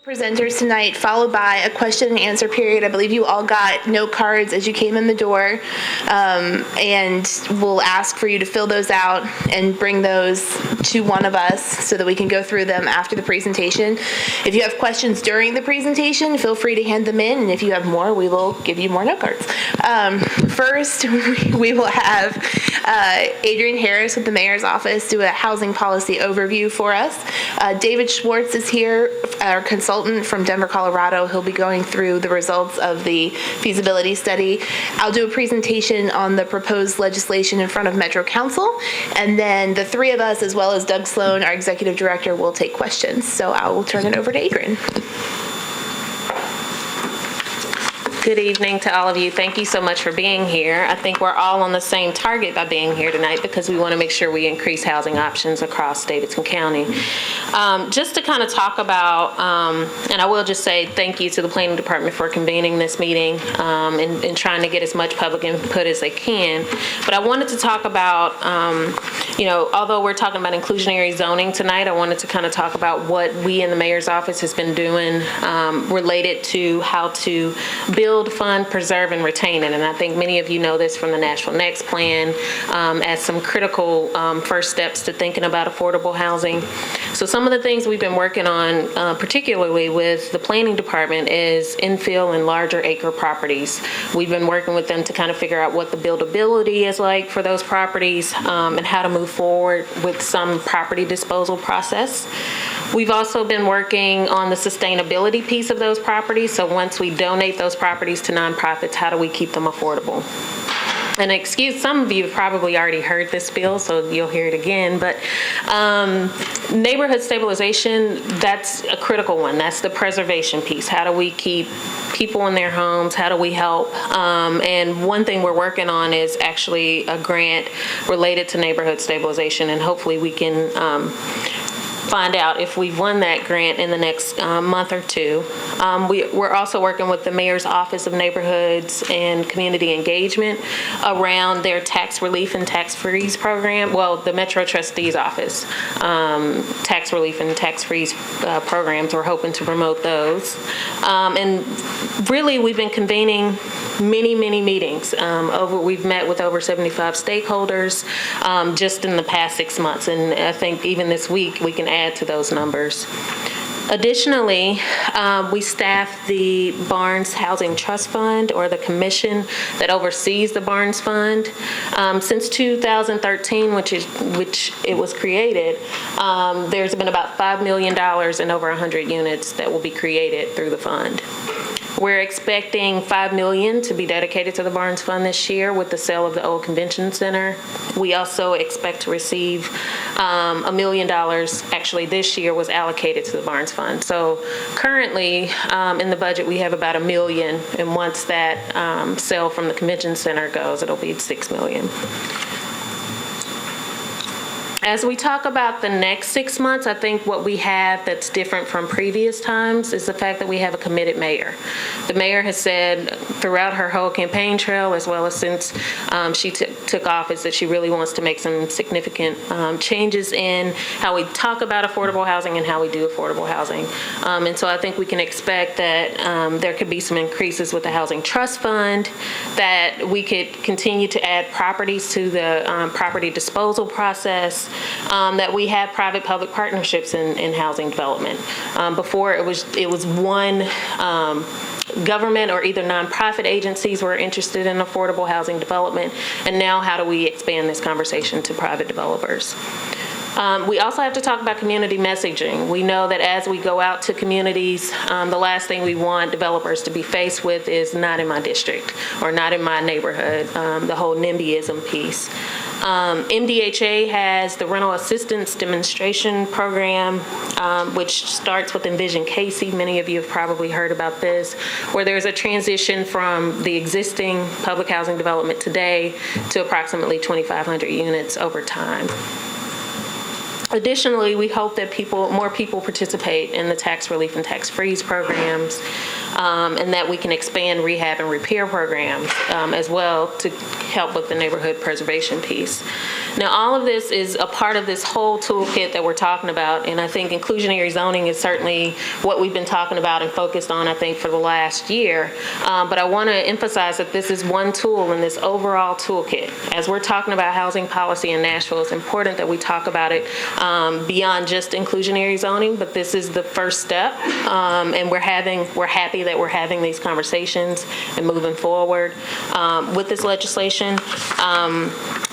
Presenters tonight, followed by a question and answer period. I believe you all got note cards as you came in the door, and we'll ask for you to fill those out and bring those to one of us so that we can go through them after the presentation. If you have questions during the presentation, feel free to hand them in, and if you have more, we will give you more note cards. First, we will have Adrian Harris with the Mayor's Office do a housing policy overview for us. David Schwartz is here, our consultant from Denver, Colorado. He'll be going through the results of the feasibility study. I'll do a presentation on the proposed legislation in front of Metro Council, and then the three of us, as well as Doug Sloan, our executive director, will take questions. So I will turn it over to Adrian. Good evening to all of you. Thank you so much for being here. I think we're all on the same target by being here tonight because we want to make sure we increase housing options across Davidson County. Just to kind of talk about, and I will just say thank you to the Planning Department for convening this meeting and trying to get as much public input as they can. But I wanted to talk about, although we're talking about inclusionary zoning tonight, I wanted to kind of talk about what we in the Mayor's Office has been doing related to how to build, fund, preserve, and retain it. And I think many of you know this from the Nashville Next plan as some critical first steps to thinking about affordable housing. So some of the things we've been working on, particularly with the Planning Department, is infill and larger acre properties. We've been working with them to kind of figure out what the buildability is like for those properties and how to move forward with some property disposal process. We've also been working on the sustainability piece of those properties. So once we donate those properties to nonprofits, how do we keep them affordable? And some of you have probably already heard this spiel, so you'll hear it again, but neighborhood stabilization, that's a critical one. That's the preservation piece. How do we keep people in their homes? How do we help? And one thing we're working on is actually a grant related to neighborhood stabilization, and hopefully we can find out if we've won that grant in the next month or two. We're also working with the Mayor's Office of Neighborhoods and Community Engagement around their tax relief and tax freeze program. Well, the Metro Trustee's Office, tax relief and tax freeze programs. We're hoping to promote those. And really, we've been convening many meetings. We've met with over 75 stakeholders just in the past 6 months. And I think even this week, we can add to those numbers. Additionally, we staff the Barnes Housing Trust Fund, or the commission that oversees the Barnes Fund. Since 2013, which it was created, there's been about $5 million in over 100 units that will be created through the fund. We're expecting $5 million to be dedicated to the Barnes Fund this year with the sale of the old convention center. We also expect to receive $1 million, actually this year, was allocated to the Barnes Fund. So currently in the budget we have about $1 million, and once that sale from the convention center goes, it'll be $6 million. As we talk about the next 6 months, I think what we have that's different from previous times is the fact that we have a committed mayor. The mayor has said throughout her whole campaign trail, as well as since she took office, that she really wants to make some significant changes in how we talk about affordable housing and how we do affordable housing. And so I think we can expect that there could be some increases with the Housing Trust Fund, that we could continue to add properties to the property disposal process, that we have private-public partnerships in housing development. Before it was one government or either nonprofit agencies were interested in affordable housing development, and now how do we expand this conversation to private developers? We also have to talk about community messaging. We know that as we go out to communities, the last thing we want developers to be faced with is not in my district or not in my neighborhood, the whole NIMBYism piece. MDHA has the Rental Assistance Demonstration Program, which starts with Envision Casey. Many of you have probably heard about this, where there's a transition from the existing public housing development today to approximately 2,500 units over time. Additionally, we hope that more people participate in the tax relief and tax freeze programs, and that we can expand rehab and repair programs as well to help with the neighborhood preservation piece. Now, all of this is a part of this whole toolkit that we're talking about, and I think inclusionary zoning is certainly what we've been talking about and focused on, I think, for the last year. But I want to emphasize that this is one tool in this overall toolkit. As we're talking about housing policy in Nashville, it's important that we talk about it beyond just inclusionary zoning, but this is the first step, and we're happy that we're having these conversations and moving forward with this legislation.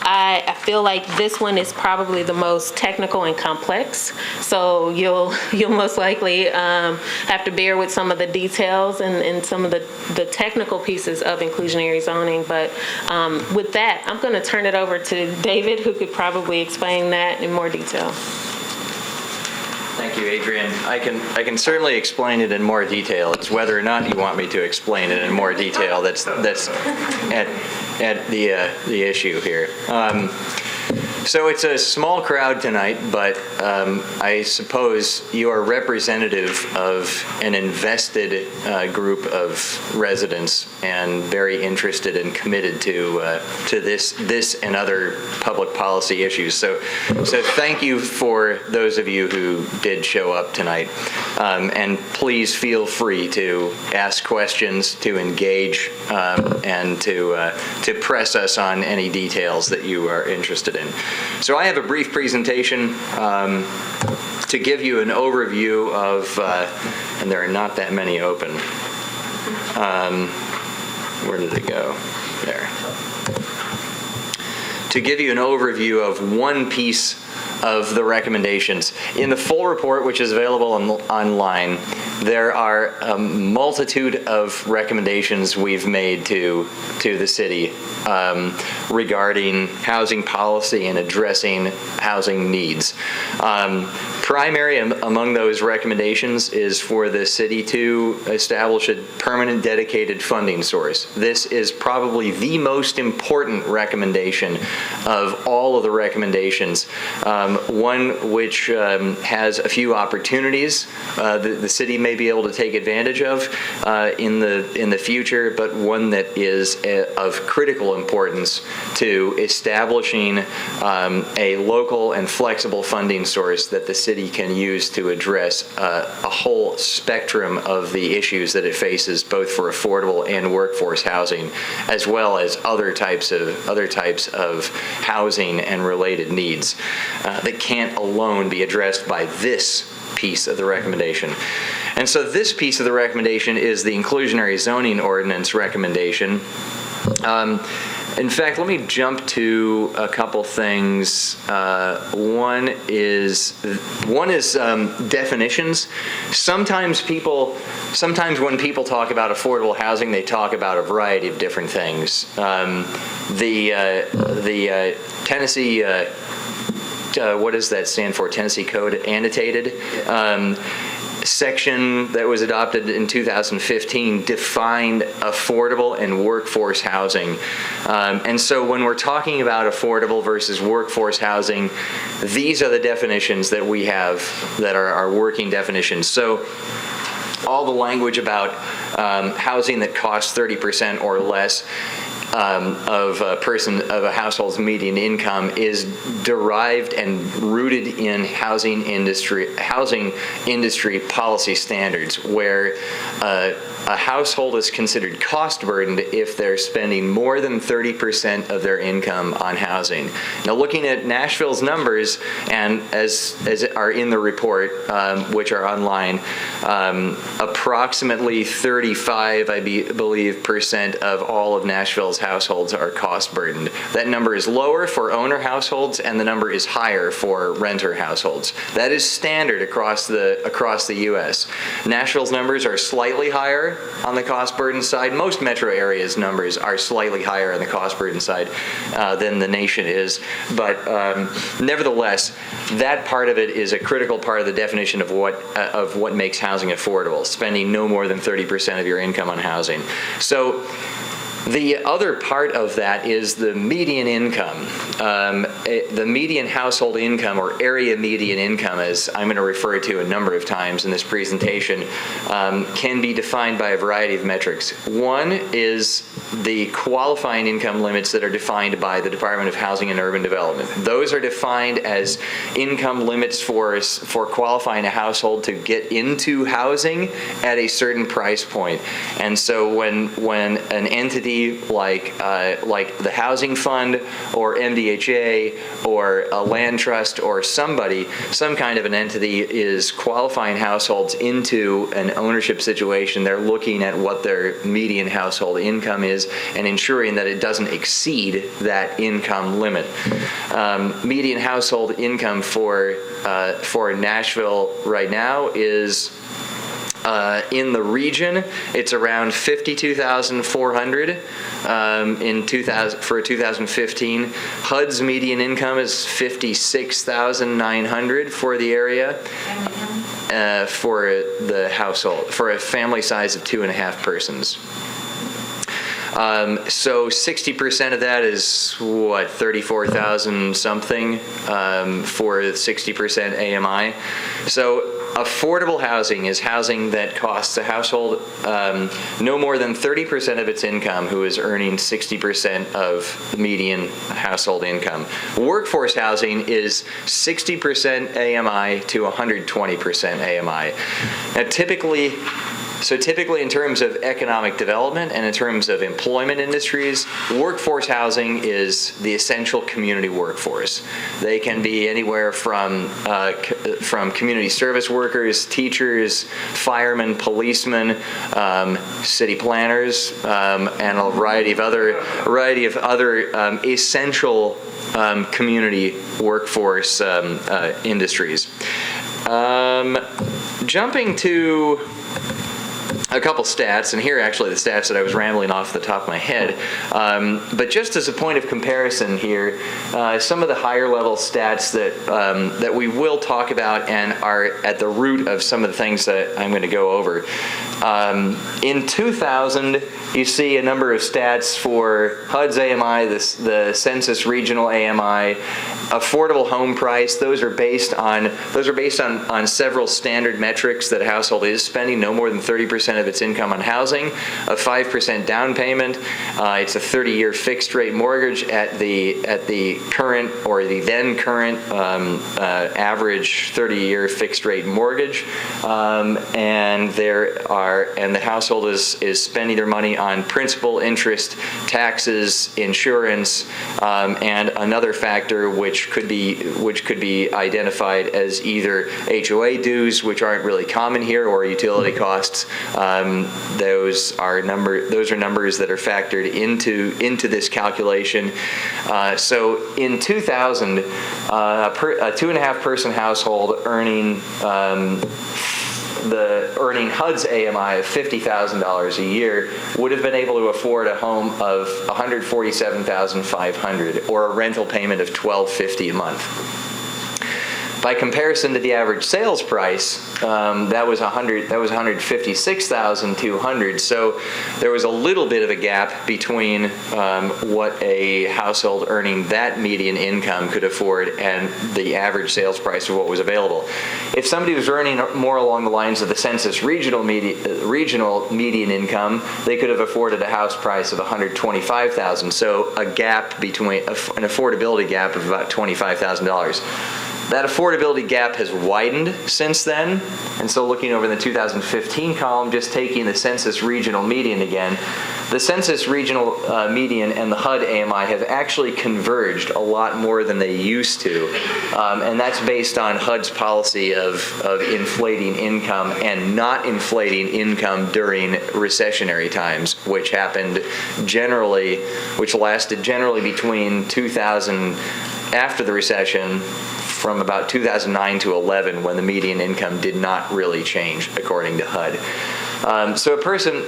I feel like this one is probably the most technical and complex, so you'll most likely have to bear with some of the details and some of the technical pieces of inclusionary zoning. But with that, I'm going to turn it over to David, who could probably explain that in more detail. Thank you, Adrian. I can certainly explain it in more detail. It's whether or not you want me to explain it in more detail that's at the issue here. So it's a small crowd tonight, but I suppose you are representative of an invested group of residents and very interested and committed to this and other public policy issues. So thank you for those of you who did show up tonight, and please feel free to ask questions, to engage, and to press us on any details that you are interested in. So I have a brief presentation to give you an overview of, and there are not that many open. Where did it go? There. To give you an overview of one piece of the recommendations. In the full report, which is available online, there are a multitude of recommendations we've made to the city regarding housing policy and addressing housing needs. Primary among those recommendations is for the city to establish a permanent dedicated funding source. This is probably the most important recommendation of all of the recommendations. One which has a few opportunities the city may be able to take advantage of in the future, but one that is of critical importance to establishing a local and flexible funding source that the city can use to address a whole spectrum of the issues that it faces, both for affordable and workforce housing, as well as other types of housing and related needs that can't alone be addressed by this piece of the recommendation. And so this piece of the recommendation is the inclusionary zoning ordinance recommendation. In fact, let me jump to a couple things. One is definitions. Sometimes when people talk about affordable housing, they talk about a variety of different things. The Tennessee, what does that stand for? Tennessee Code Annotated. Section that was adopted in 2015 defined affordable and workforce housing. And so when we're talking about affordable versus workforce housing, these are the definitions that we have that are our working definitions. So all the language about housing that costs 30% or less of a household's median income is derived and rooted in housing industry policy standards, where a household is considered cost burdened if they're spending more than 30% of their income on housing. Now, looking at Nashville's numbers, and as are in the report, which are online, approximately 35, I believe, percent of all of Nashville's households are cost burdened. That number is lower for owner households, and the number is higher for renter households. That is standard across the U.S. Nashville's numbers are slightly higher on the cost burden side. Most metro areas' numbers are slightly higher on the cost burden side than the nation is, but nevertheless, that part of it is a critical part of the definition of what makes housing affordable, spending no more than 30% of your income on housing. So the other part of that is the median income. the median household income, or area median income, as I'm going to refer to a number of times in this presentation, can be defined by a variety of metrics. One is the qualifying income limits that are defined by the Department of Housing and Urban Development. Those are defined as income limits for qualifying a household to get into housing at a certain price point. And so when an entity like the Housing Fund or MDHA or a land trust or some kind of an entity is qualifying households into an ownership situation, they're looking at what their median household income is and ensuring that it doesn't exceed that income limit. Median household income for Nashville right now is in the region, it's around $52,400 for 2015. HUD's median income is $56,900 for the area. For the household, for a family size of 2.5 persons. So 60% of that is what, 34,000 something for 60% AMI. So affordable housing is housing that costs a household no more than 30% of its income who is earning 60% of the median household income. Workforce housing is 60% AMI to 120% AMI. Now typically in terms of economic development and in terms of employment industries, workforce housing is the essential community workforce. They can be anywhere from community service workers, teachers, firemen, policemen, city planners, and a variety of other essential community workforce industries. Jumping to a couple stats, and here are actually the stats that I was rambling off the top of my head. But just as a point of comparison here, some of the higher level stats that we will talk about and are at the root of some of the things that I'm going to go over. In 2000, you see a number of stats for HUD's AMI, the Census Regional AMI, affordable home price. Those are based on several standard metrics that a household is spending, no more than 30% of its income on housing, a 5% down payment. It's a 30-year fixed rate mortgage at the current or the then current average 30-year fixed rate mortgage, and the household is spending their money on principal, interest, taxes, insurance, and another factor which could be identified as either HOA dues, which aren't really common here, or utility costs. Those are numbers that are factored into this calculation. So in 2000, a 2.5 person household earning HUD's AMI of $50,000 a year would have been able to afford a home of $147,500 or a rental payment of $1,250 a month. By comparison to the average sales price, that was $156,200. So there was a little bit of a gap between what a household earning that median income could afford and the average sales price of what was available. If somebody was earning more along the lines of the Census regional median income, they could have afforded a house price of $125,000. So a gap between an affordability gap of about $25,000. That affordability gap has widened since then, and so looking over the 2015 column, just taking the Census Regional Median again, the Census Regional Median and the HUD AMI have actually converged a lot more than they used to, and that's based on HUD's policy of inflating income and not inflating income during recessionary times, which lasted generally between 2000, after the recession, from about 2009 to 11, when the median income did not really change, according to HUD. So a person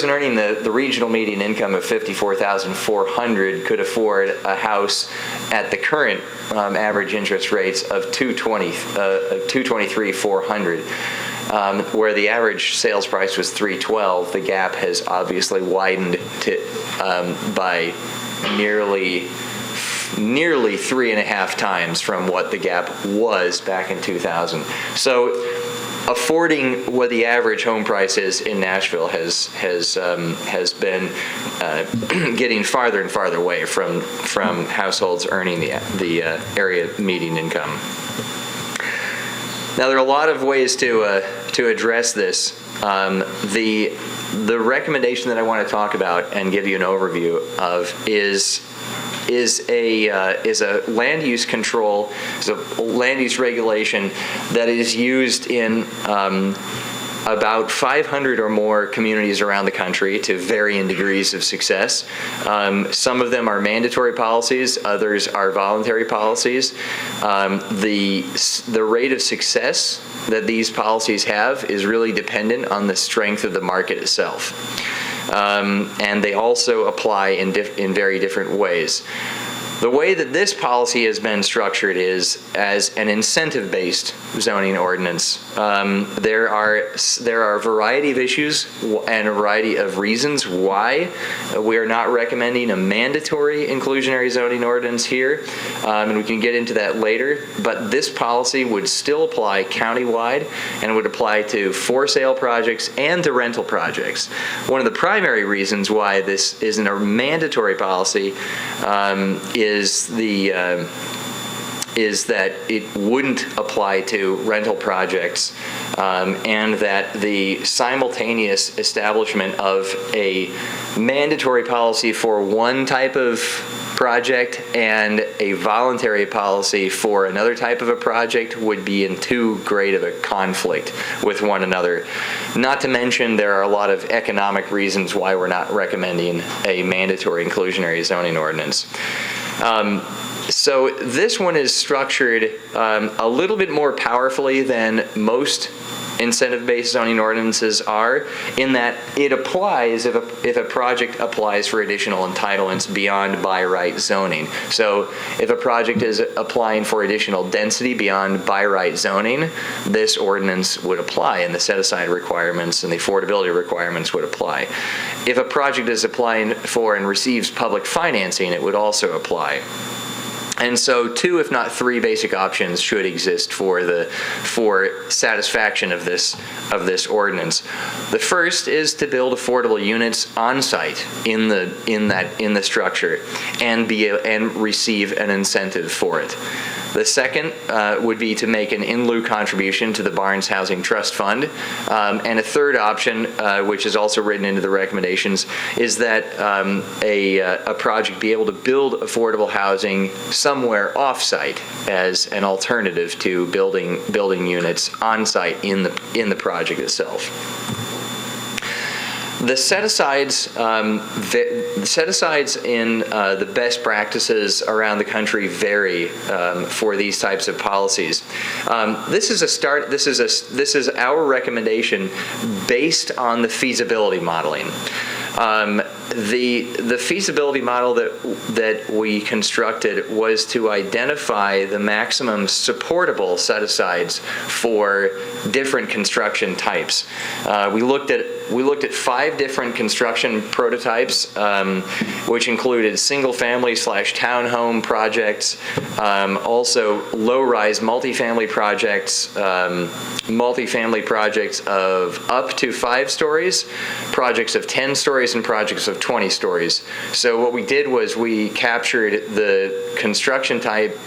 earning the regional median income of $54,400 could afford a house at the current average interest rates of $223,400. Where the average sales price was $312, the gap has obviously widened by nearly nearly 3.5 times from what the gap was back in 2000. So affording what the average home price is in Nashville has been getting farther and farther away from households earning the area median income. Now, there are a lot of ways to address this. The recommendation that I want to talk about and give you an overview of is a land use control, is a land use regulation that is used in about 500 or more communities around the country to varying degrees of success. Some of them are mandatory policies, others are voluntary policies. The rate of success that these policies have is really dependent on the strength of the market itself. And they also apply in very different ways. The way that this policy has been structured is as an incentive-based zoning ordinance. There are a variety of issues and a variety of reasons why we are not recommending a mandatory inclusionary zoning ordinance here, and we can get into that later. But this policy would still apply countywide and would apply to for-sale projects and to rental projects. One of the primary reasons why this isn't a mandatory policy is that it wouldn't apply to rental projects, and that the simultaneous establishment of a mandatory policy for one type of project and a voluntary policy for another type of a project would be in too great of a conflict with one another. Not to mention, there are a lot of economic reasons why we're not recommending a mandatory inclusionary zoning ordinance. So this one is structured a little bit more powerfully than most incentive-based zoning ordinances are, in that it applies if a project applies for additional entitlements beyond by right zoning. So if a project is applying for additional density beyond by right zoning, this ordinance would apply, and the set-aside requirements and the affordability requirements would apply. If a project is applying for and receives public financing, it would also apply. And so 2, if not 3, basic options should exist for satisfaction of this ordinance. The first is to build affordable units on site in the structure and receive an incentive for it. The second would be to make an in lieu contribution to the Barnes Housing Trust Fund. And a third option, which is also written into the recommendations, is that a project be able to build affordable housing somewhere off-site as an alternative to building units on-site in the project itself. The set-asides in the best practices around the country vary for these types of policies. This is a start. This is our recommendation based on the feasibility modeling. The feasibility model that we constructed was to identify the maximum supportable set-asides for different construction types. We looked at 5 different construction prototypes, which included single-family / townhome projects, also low-rise multifamily projects of up to 5 stories, projects of 10 stories, and projects of 20 stories. So what we did was we captured the construction type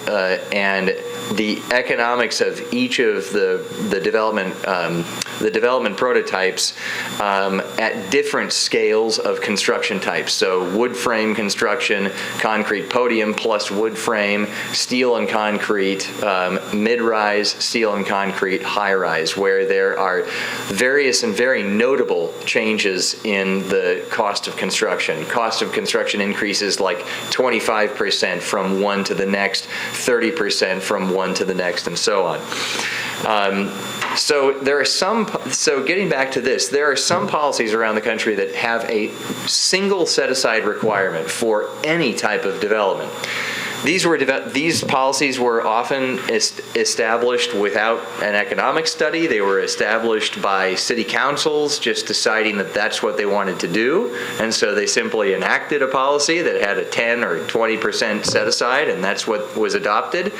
and the economics of each of the development prototypes at different scales of construction types. So wood frame construction, concrete podium plus wood frame, steel and concrete, mid-rise, steel and concrete, high-rise, where there are various and very notable changes in the cost of construction. Cost of construction increases like 25% from one to the next, 30% from one to the next, and so on. So getting back to this, there are some policies around the country that have a single set-aside requirement for any type of development. These policies were often established without an economic study. They were established by city councils just deciding that that's what they wanted to do, and so they simply enacted a policy that had a 10 or 20% set aside, and that's what was adopted.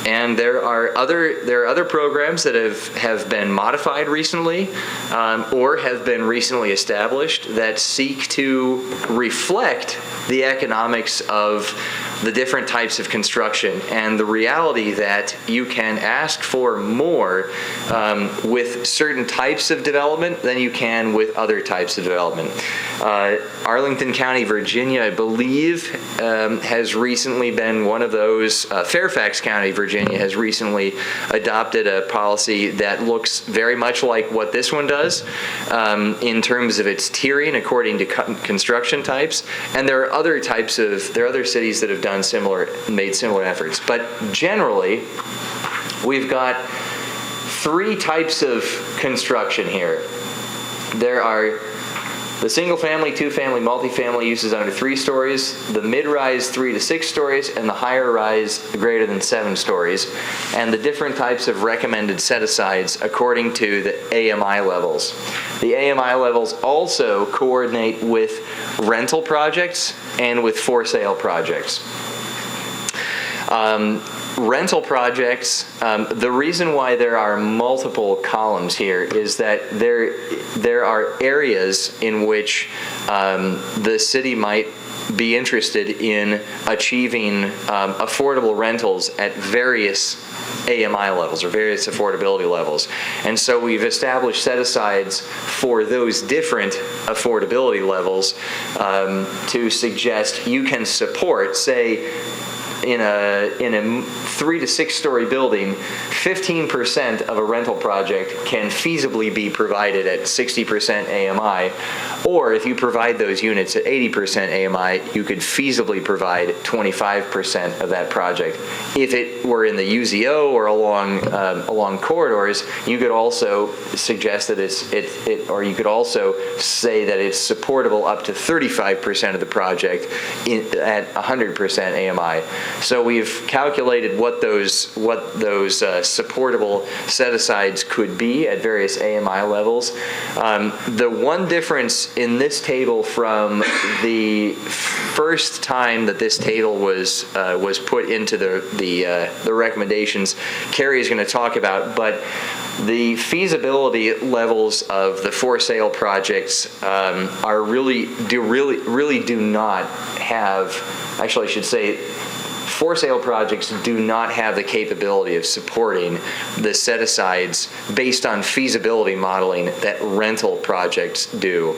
And there are other programs that have been modified recently, or have been recently established that seek to reflect the economics of the different types of construction and the reality that you can ask for more with certain types of development than you can with other types of development. Arlington County, Virginia, I believe, has recently been one of those. Fairfax County, Virginia, has recently adopted a policy that looks very much like what this one does in terms of its tiering according to construction types. And there are other cities that have made similar efforts. But generally, we've got three types of construction here. There are the single-family, two-family, multifamily uses under 3 stories, the mid-rise 3 to 6 stories, and the higher-rise greater than 7 stories, and the different types of recommended set-asides according to the AMI levels. The AMI levels also coordinate with rental projects and with for-sale projects. Rental projects, the reason why there are multiple columns here is that there are areas in which the city might be interested in achieving affordable rentals at various AMI levels or various affordability levels. And so we've established set-asides for those different affordability levels to suggest you can support, say, in a 3 to 6 story building, 15% of a rental project can feasibly be provided at 60% AMI, or if you provide those units at 80% AMI, you could feasibly provide 25% of that project. If it were in the UZO or along corridors, you could also suggest that or you could also say that it's supportable up to 35% of the project at 100% AMI. So we've calculated what those supportable set-asides could be at various AMI levels. The one difference in this table from the first time that this table was put into the recommendations, Carrie is going to talk about, but the feasibility levels of the for-sale projects are really do not have. Actually, I should say, for-sale projects do not have the capability of supporting the set-asides based on feasibility modeling that rental projects do.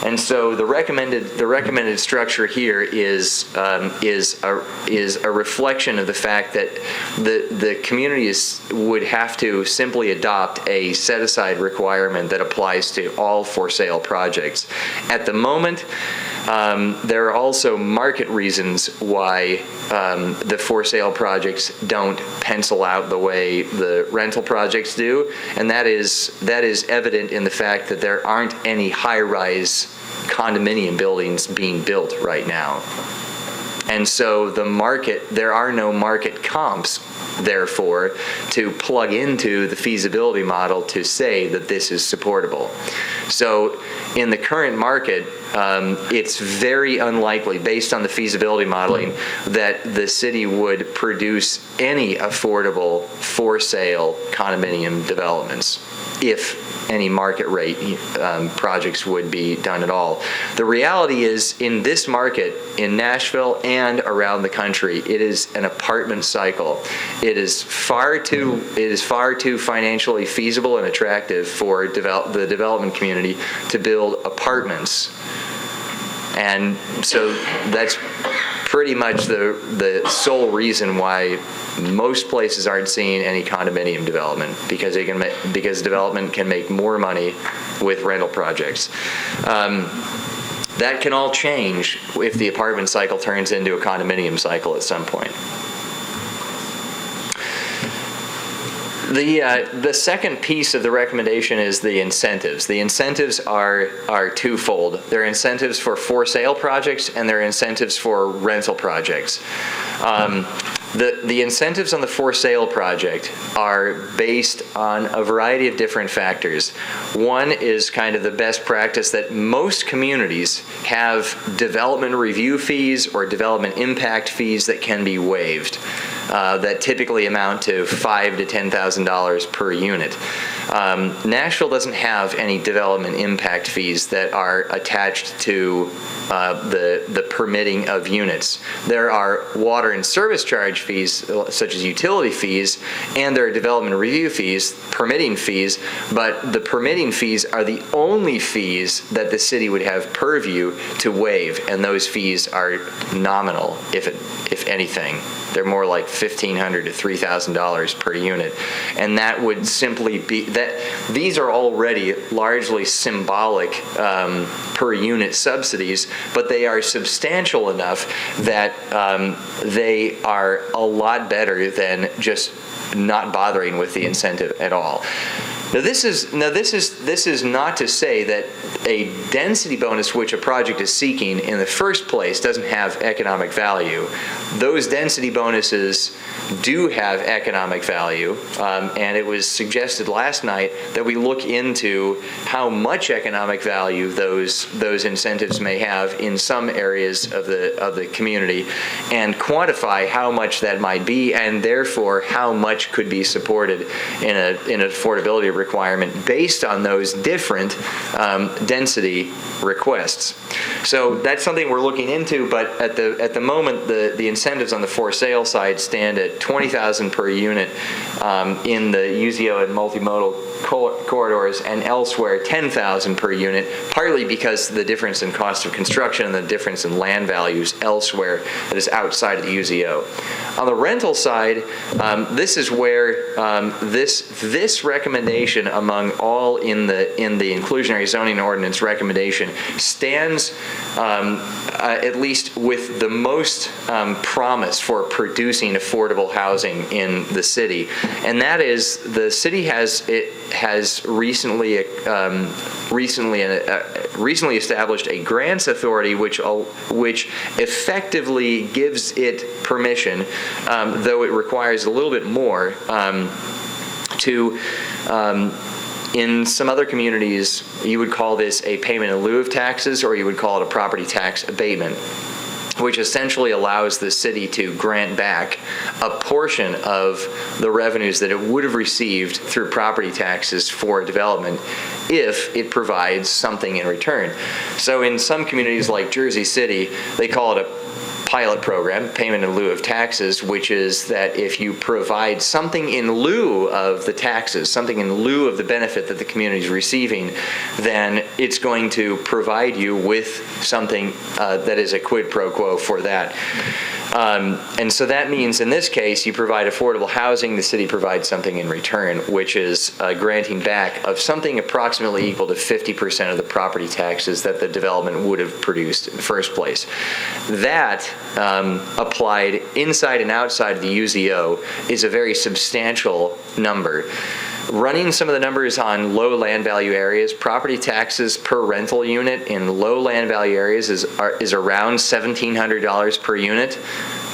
And so the recommended structure here is a reflection of the fact that the communities would have to simply adopt a set-aside requirement that applies to all for-sale projects. At the moment, there are also market reasons why the for-sale projects don't pencil out the way the rental projects do, and that is evident in the fact that there aren't any high-rise condominium buildings being built right now. And so there are no market comps, therefore, to plug into the feasibility model to say that this is supportable. So in the current market, it's very unlikely, based on the feasibility modeling, that the city would produce any affordable for-sale condominium developments, if any market rate projects would be done at all. The reality is, in this market, in Nashville and around the country, it is an apartment cycle. It is far too financially feasible and attractive for the development community to build apartments. And so that's pretty much the sole reason why most places aren't seeing any condominium development, because development can make more money with rental projects. That can all change if the apartment cycle turns into a condominium cycle at some point. The second piece of the recommendation is the incentives. The incentives are twofold. There are incentives for sale projects and there are incentives for rental projects. The incentives on the for sale project are based on a variety of different factors. One is kind of the best practice that most communities have development review fees or development impact fees that can be waived. That typically amount to $5,000 to $10,000 per unit. Nashville doesn't have any development impact fees that are attached to the permitting of units. There are water and service charge fees, such as utility fees, and there are development review fees, permitting fees, but the permitting fees are the only fees that the city would have purview to waive, and those fees are nominal, if anything. They're more like $1,500 to $3,000 per unit. And that would simply be, that these are already largely symbolic per unit subsidies, but they are substantial enough that they are a lot better than just not bothering with the incentive at all. Now this is not to say that a density bonus which a project is seeking in the first place doesn't have economic value. Those density bonuses do have economic value, and it was suggested last night that we look into how much economic value those incentives may have in some areas of the community, and quantify how much that might be, and therefore how much could be supported in an affordability requirement based on those different density requests. So that's something we're looking into, but at the moment the incentives on the for sale side stand at $20,000 per unit in the UZO and multimodal corridors, and elsewhere $10,000 per unit, partly because the difference in cost of construction and the difference in land values elsewhere that is outside of the UZO. On the rental side, this is where this recommendation among all in the inclusionary zoning ordinance recommendation stands at least with the most promise for producing affordable housing in the city, and that is the city has recently established a grants authority which effectively gives it permission, though it requires a little bit more to. In some other communities, you would call this a payment in lieu of taxes, or you would call it a property tax abatement, which essentially allows the city to grant back a portion of the revenues that it would have received through property taxes for development if it provides something in return. So in some communities like Jersey City, they call it a pilot program, payment in lieu of taxes, which is that if you provide something in lieu of the taxes, something in lieu of the benefit that the community is receiving, then it's going to provide you with something that is a quid pro quo for that. And so that means in this case, you provide affordable housing, the city provides something in return, which is granting back of something approximately equal to 50% of the property taxes that the development would have produced in the first place. That, applied inside and outside of the UZO, is a very substantial number. Running some of the numbers on low land value areas, property taxes per rental unit in low land value areas is around $1,700 per unit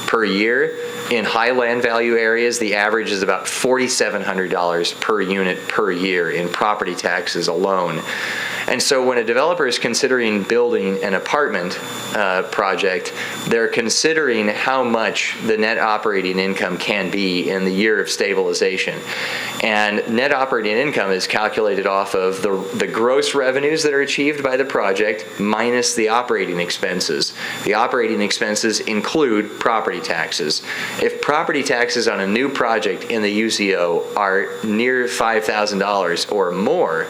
per year. In high land value areas, the average is about $4,700 per unit per year in property taxes alone. And so when a developer is considering building an apartment project, they're considering how much the net operating income can be in the year of stabilization. And net operating income is calculated off of the gross revenues that are achieved by the project minus the operating expenses. The operating expenses include property taxes. If property taxes on a new project in the UZO are near $5,000 or more,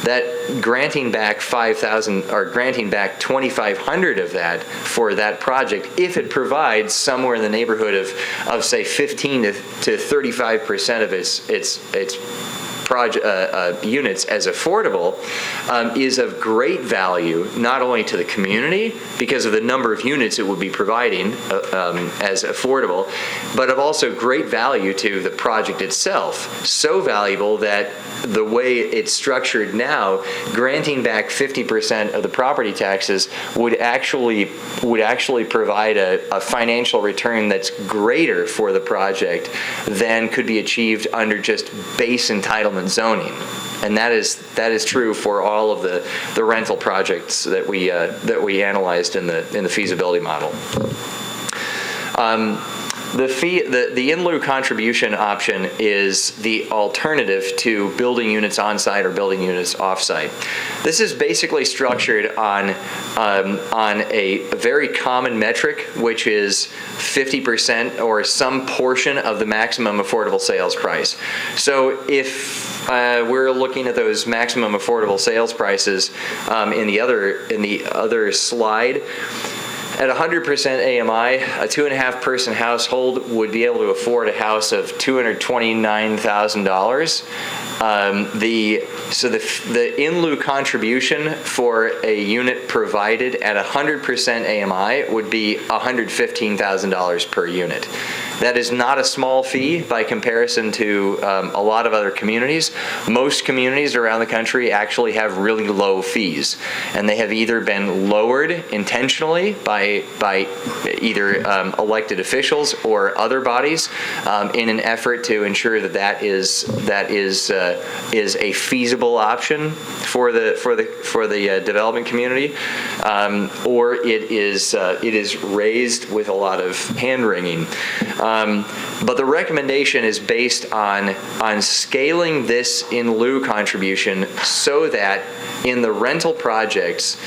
that granting back $5,000 or granting back $2,500 of that for that project, if it provides somewhere in the neighborhood of say 15 to 35% of its units as affordable is of great value, not only to the community because of the number of units it would be providing as affordable, but of also great value to the project itself. So valuable that the way it's structured now, granting back 50% of the property taxes would actually provide a financial return that's greater for the project than could be achieved under just base entitlement zoning. And that is true for all of the rental projects that we analyzed in the feasibility model. The in lieu contribution option is the alternative to building units on site or building units off site. This is basically structured on a very common metric, which is 50% or some portion of the maximum affordable sales price. So if we're looking at those maximum affordable sales prices in the other slide. At 100% AMI, a 2.5 person household would be able to afford a house of $229,000. The in lieu contribution for a unit provided at 100% AMI would be $115,000 per unit. That is not a small fee by comparison to a lot of other communities. Most communities around the country actually have really low fees, and they have either been lowered intentionally by either elected officials or other bodies in an effort to ensure that is a feasible option for the development community, or it is raised with a lot of hand wringing. But the recommendation is based on scaling this in lieu contribution so that in the rental projects,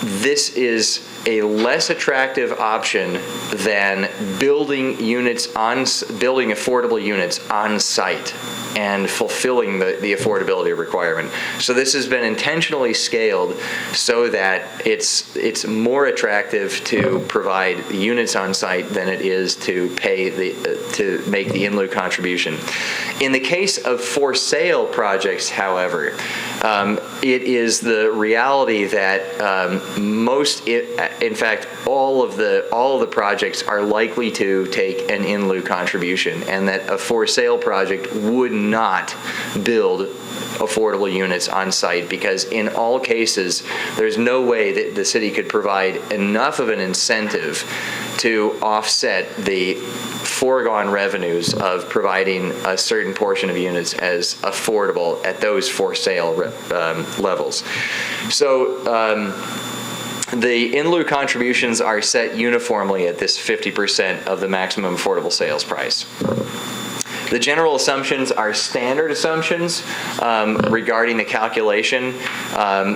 this is a less attractive option than building affordable units on site and fulfilling the affordability requirement. So this has been intentionally scaled so that it's more attractive to provide units on site than it is to to make the in lieu contribution. In the case of for sale projects, however, it is the reality that in fact, all of the projects are likely to take an in lieu contribution, and that a for sale project would not build affordable units on site, because in all cases there's no way that the city could provide enough of an incentive to offset the foregone revenues of providing a certain portion of units as affordable at those for sale levels. So the in lieu contributions are set uniformly at this 50% of the maximum affordable sales price. The general assumptions are standard assumptions regarding the calculation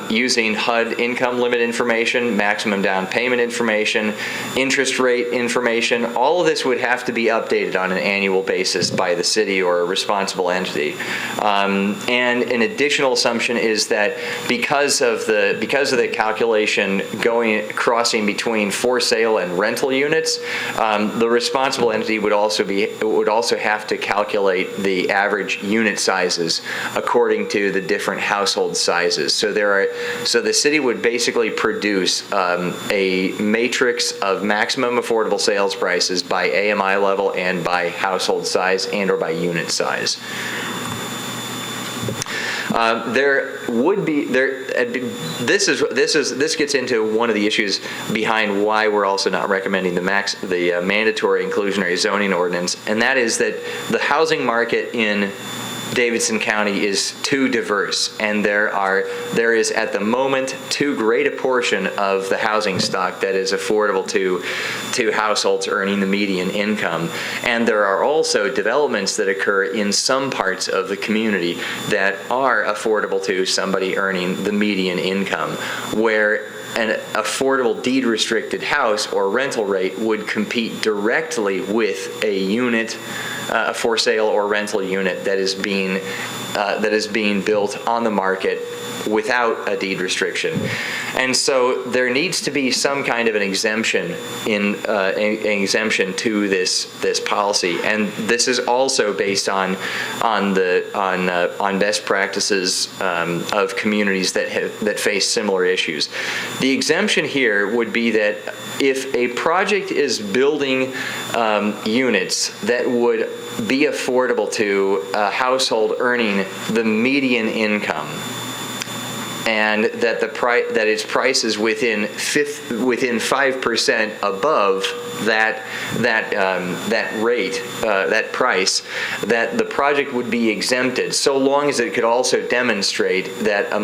using HUD income limit information, maximum down payment information, interest rate information. All of this would have to be updated on an annual basis by the city or a responsible entity. And an additional assumption is that because of the calculation crossing between for sale and rental units, the responsible entity would also have to calculate the average unit sizes according to the different household sizes. So the city would basically produce a matrix of maximum affordable sales prices by AMI level and by household size and or by unit size. This gets into one of the issues behind why we're also not recommending the mandatory inclusionary zoning ordinance, and that is that the housing market in Davidson County is too diverse, and there is at the moment too great a portion of the housing stock that is affordable to households earning the median income. And there are also developments that occur in some parts of the community that are affordable to somebody earning the median income, where an affordable deed-restricted house or rental rate would compete directly with a unit, a for sale or rental unit that is being that is being built on the market without a deed restriction. And so there needs to be some kind of an exemption to this policy. And this is also based on best practices of communities that face similar issues. The exemption here would be that if a project is building units that would be affordable to a household earning the median income, and that that its price is within 5% above that rate, that price, that the project would be exempted, so long as it could also demonstrate that a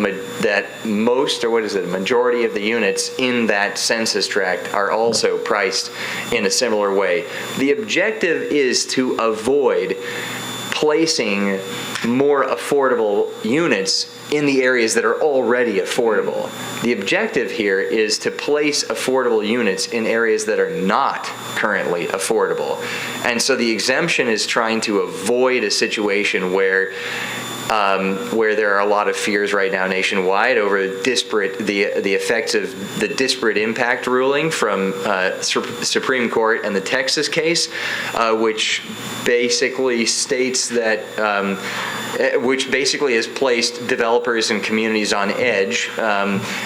majority of the units in that census tract are also priced in a similar way. The objective is to avoid placing more affordable units in the areas that are already affordable. The objective here is to place affordable units in areas that are not currently affordable. And so the exemption is trying to avoid a situation where there are a lot of fears right now nationwide over the effects of the disparate impact ruling from Supreme Court and the Texas case, which basically states that which basically has placed developers and communities on edge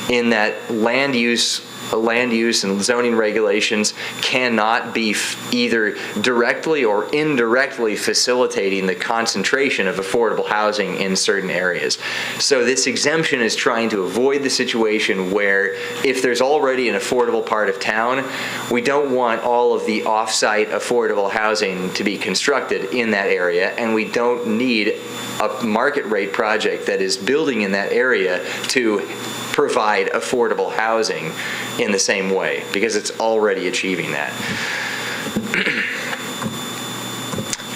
in that land use and zoning regulations cannot be either directly or indirectly facilitating the concentration of affordable housing in certain areas. So this exemption is trying to avoid the situation where if there's already an affordable part of town, we don't want all of the off-site affordable housing to be constructed in that area, and we don't need a market rate project that is building in that area to provide affordable housing in the same way, because it's already achieving that.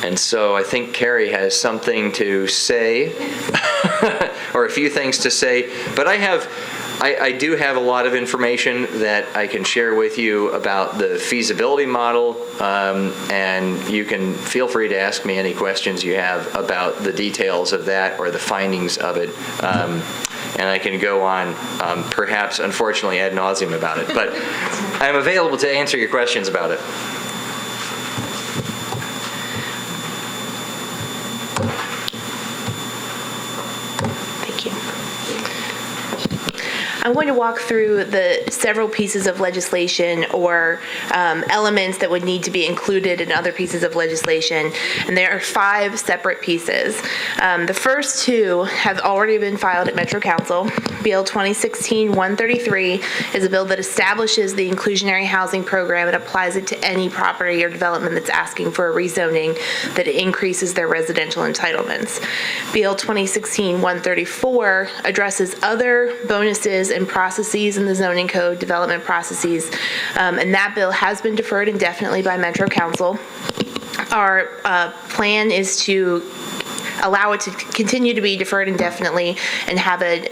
And so I think Carrie has something to say, or a few things to say, but I do have a lot of information that I can share with you about the feasibility model, and you can feel free to ask me any questions you have about the details of that or the findings of it. And I can go on, perhaps, unfortunately, ad nauseum about it. But I'm available to answer your questions about it. Thank you. I'm going to walk through the several pieces of legislation or elements that would need to be included in other pieces of legislation, and there are 5 separate pieces. The first 2 have already been filed at Metro Council. Bill 2016-133 is a bill that establishes the inclusionary housing program and applies it to any property or development that's asking for a rezoning that increases their residential entitlements. Bill 2016-134 addresses other bonuses and processes in the zoning code, development processes, and that bill has been deferred indefinitely by Metro Council. Our plan is to allow it to continue to be deferred indefinitely and have a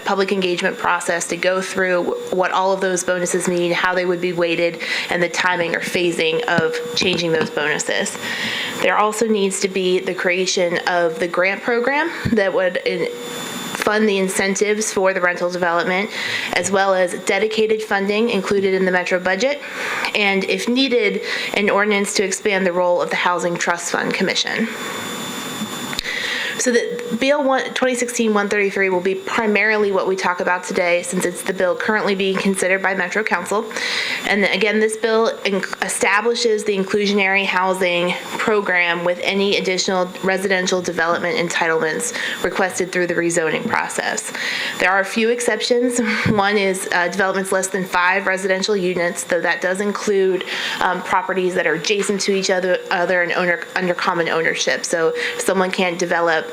public engagement process to go through what all of those bonuses mean, how they would be weighted, and the timing or phasing of changing those bonuses. There also needs to be the creation of the grant program that would fund the incentives for the rental development, as well as dedicated funding included in the Metro budget, and if needed, an ordinance to expand the role of the Housing Trust Fund Commission. So the Bill 2016-133 will be primarily what we talk about today, since it's the bill currently being considered by Metro Council. And again, this bill establishes the inclusionary housing program with any additional residential development entitlements requested through the rezoning process. There are a few exceptions. One is developments less than 5 residential units, though that does include properties that are adjacent to each other and under common ownership. So someone can't develop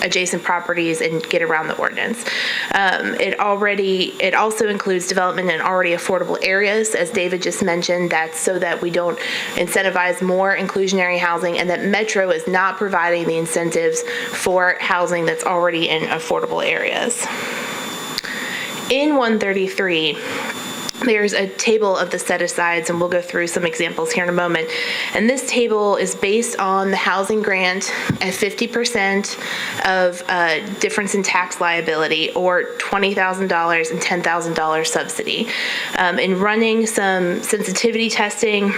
adjacent properties and get around the ordinance. It also includes development in already affordable areas, as David just mentioned. That's so that we don't incentivize more inclusionary housing, and that Metro is not providing the incentives for housing that's already in affordable areas. In 133, there's a table of the set-asides, and we'll go through some examples here in a moment. And this table is based on the housing grant at 50% of difference in tax liability, or $20,000 and $10,000 subsidy. In running some sensitivity testing,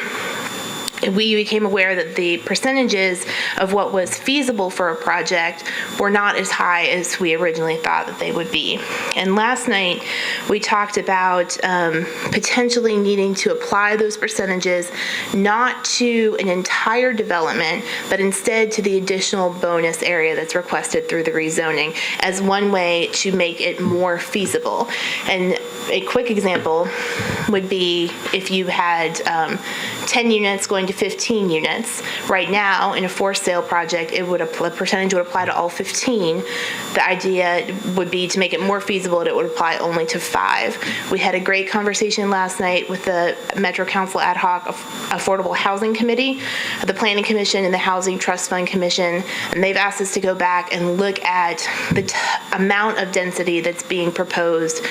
we became aware that the percentages of what was feasible for a project were not as high as we originally thought that they would be. And last night, we talked about potentially needing to apply those percentages not to an entire development, but instead to the additional bonus area that's requested through the rezoning as one way to make it more feasible. And a quick example would be if you had 10 units going to 15 units. Right now, in a for sale project, the percentage would apply to all 15. The idea would be to make it more feasible that it would apply only to 5. We had a great conversation last night with the Metro Council Ad Hoc Affordable Housing Committee, the Planning Commission, and the Housing Trust Fund Commission, and they've asked us to go back and look at the amount of density that's being proposed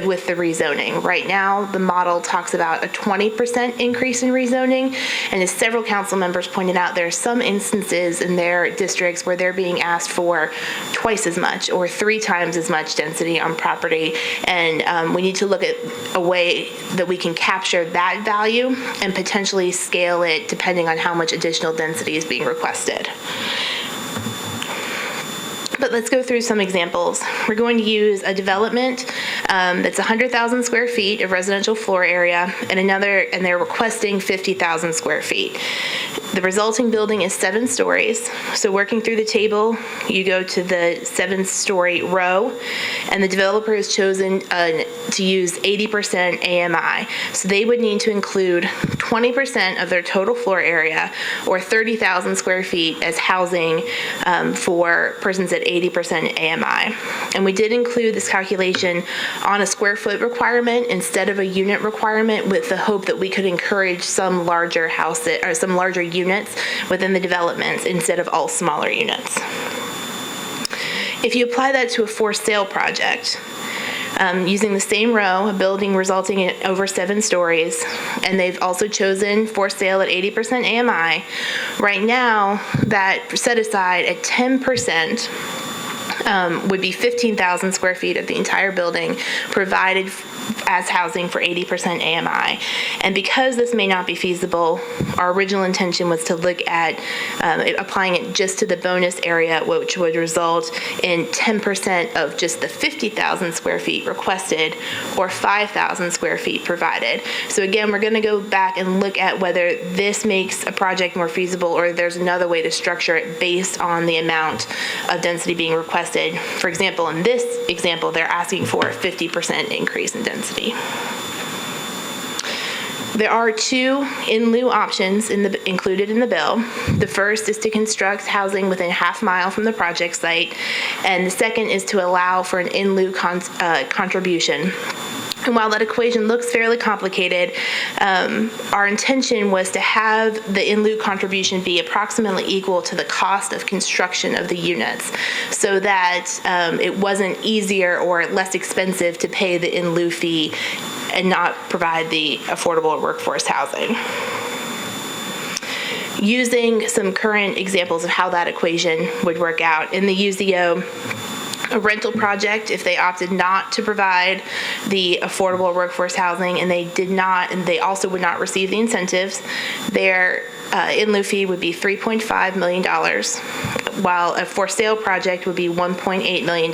with the rezoning. Right now, the model talks about a 20% increase in rezoning, and as several council members pointed out, there are some instances in their districts where they're being asked for twice as much or 3 times as much density on property, and we need to look at a way that we can capture that value and potentially scale it depending on how much additional density is being requested. But let's go through some examples. We're going to use a development that's 100,000 square feet of residential floor area, and they're requesting 50,000 square feet. The resulting building is 7 stories. So working through the table, you go to the 7-story row, and the developer has chosen to use 80% AMI. So they would need to include 20% of their total floor area, or 30,000 square feet, as housing for persons at 80% AMI. And we did include this calculation on a square foot requirement instead of a unit requirement, with the hope that we could encourage some larger houses or some larger units within the developments instead of all smaller units. If you apply that to a for sale project, using the same row, a building resulting in over 7 stories, and they've also chosen for sale at 80% AMI. Right now, that set aside at 10% would be 15,000 square feet of the entire building provided as housing for 80% AMI. And because this may not be feasible, our original intention was to look at applying it just to the bonus area, which would result in 10% of just the 50,000 square feet requested, or 5,000 square feet provided. So again, we're going to go back and look at whether this makes a project more feasible, or there's another way to structure it based on the amount of density being requested. For example, in this example, they're asking for a 50% increase in density. There are 2 in lieu options included in the bill. The first is to construct housing within half mile from the project site, and the second is to allow for an in lieu contribution. And while that equation looks fairly complicated, our intention was to have the in lieu contribution be approximately equal to the cost of construction of the units, so that it wasn't easier or less expensive to pay the in lieu fee and not provide the affordable workforce housing. Using some current examples of how that equation would work out, in the UZO, a rental project, if they opted not to provide the affordable workforce housing and they also would not receive the incentives, their in lieu fee would be $3.5 million, while a for sale project would be $1.8 million.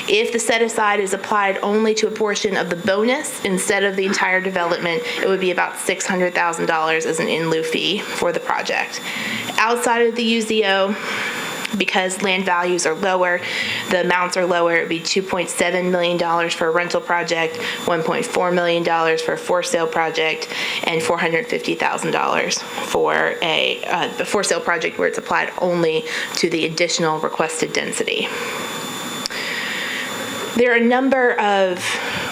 If the set aside is applied only to a portion of the bonus instead of the entire development, it would be about $600,000 as an in lieu fee for the project. Outside of the UZO, because land values are lower, the amounts are lower, it would be $2.7 million for a rental project, $1.4 million for a for sale project, and $450,000 for a for sale project where it's applied only to the additional requested density. There are a number of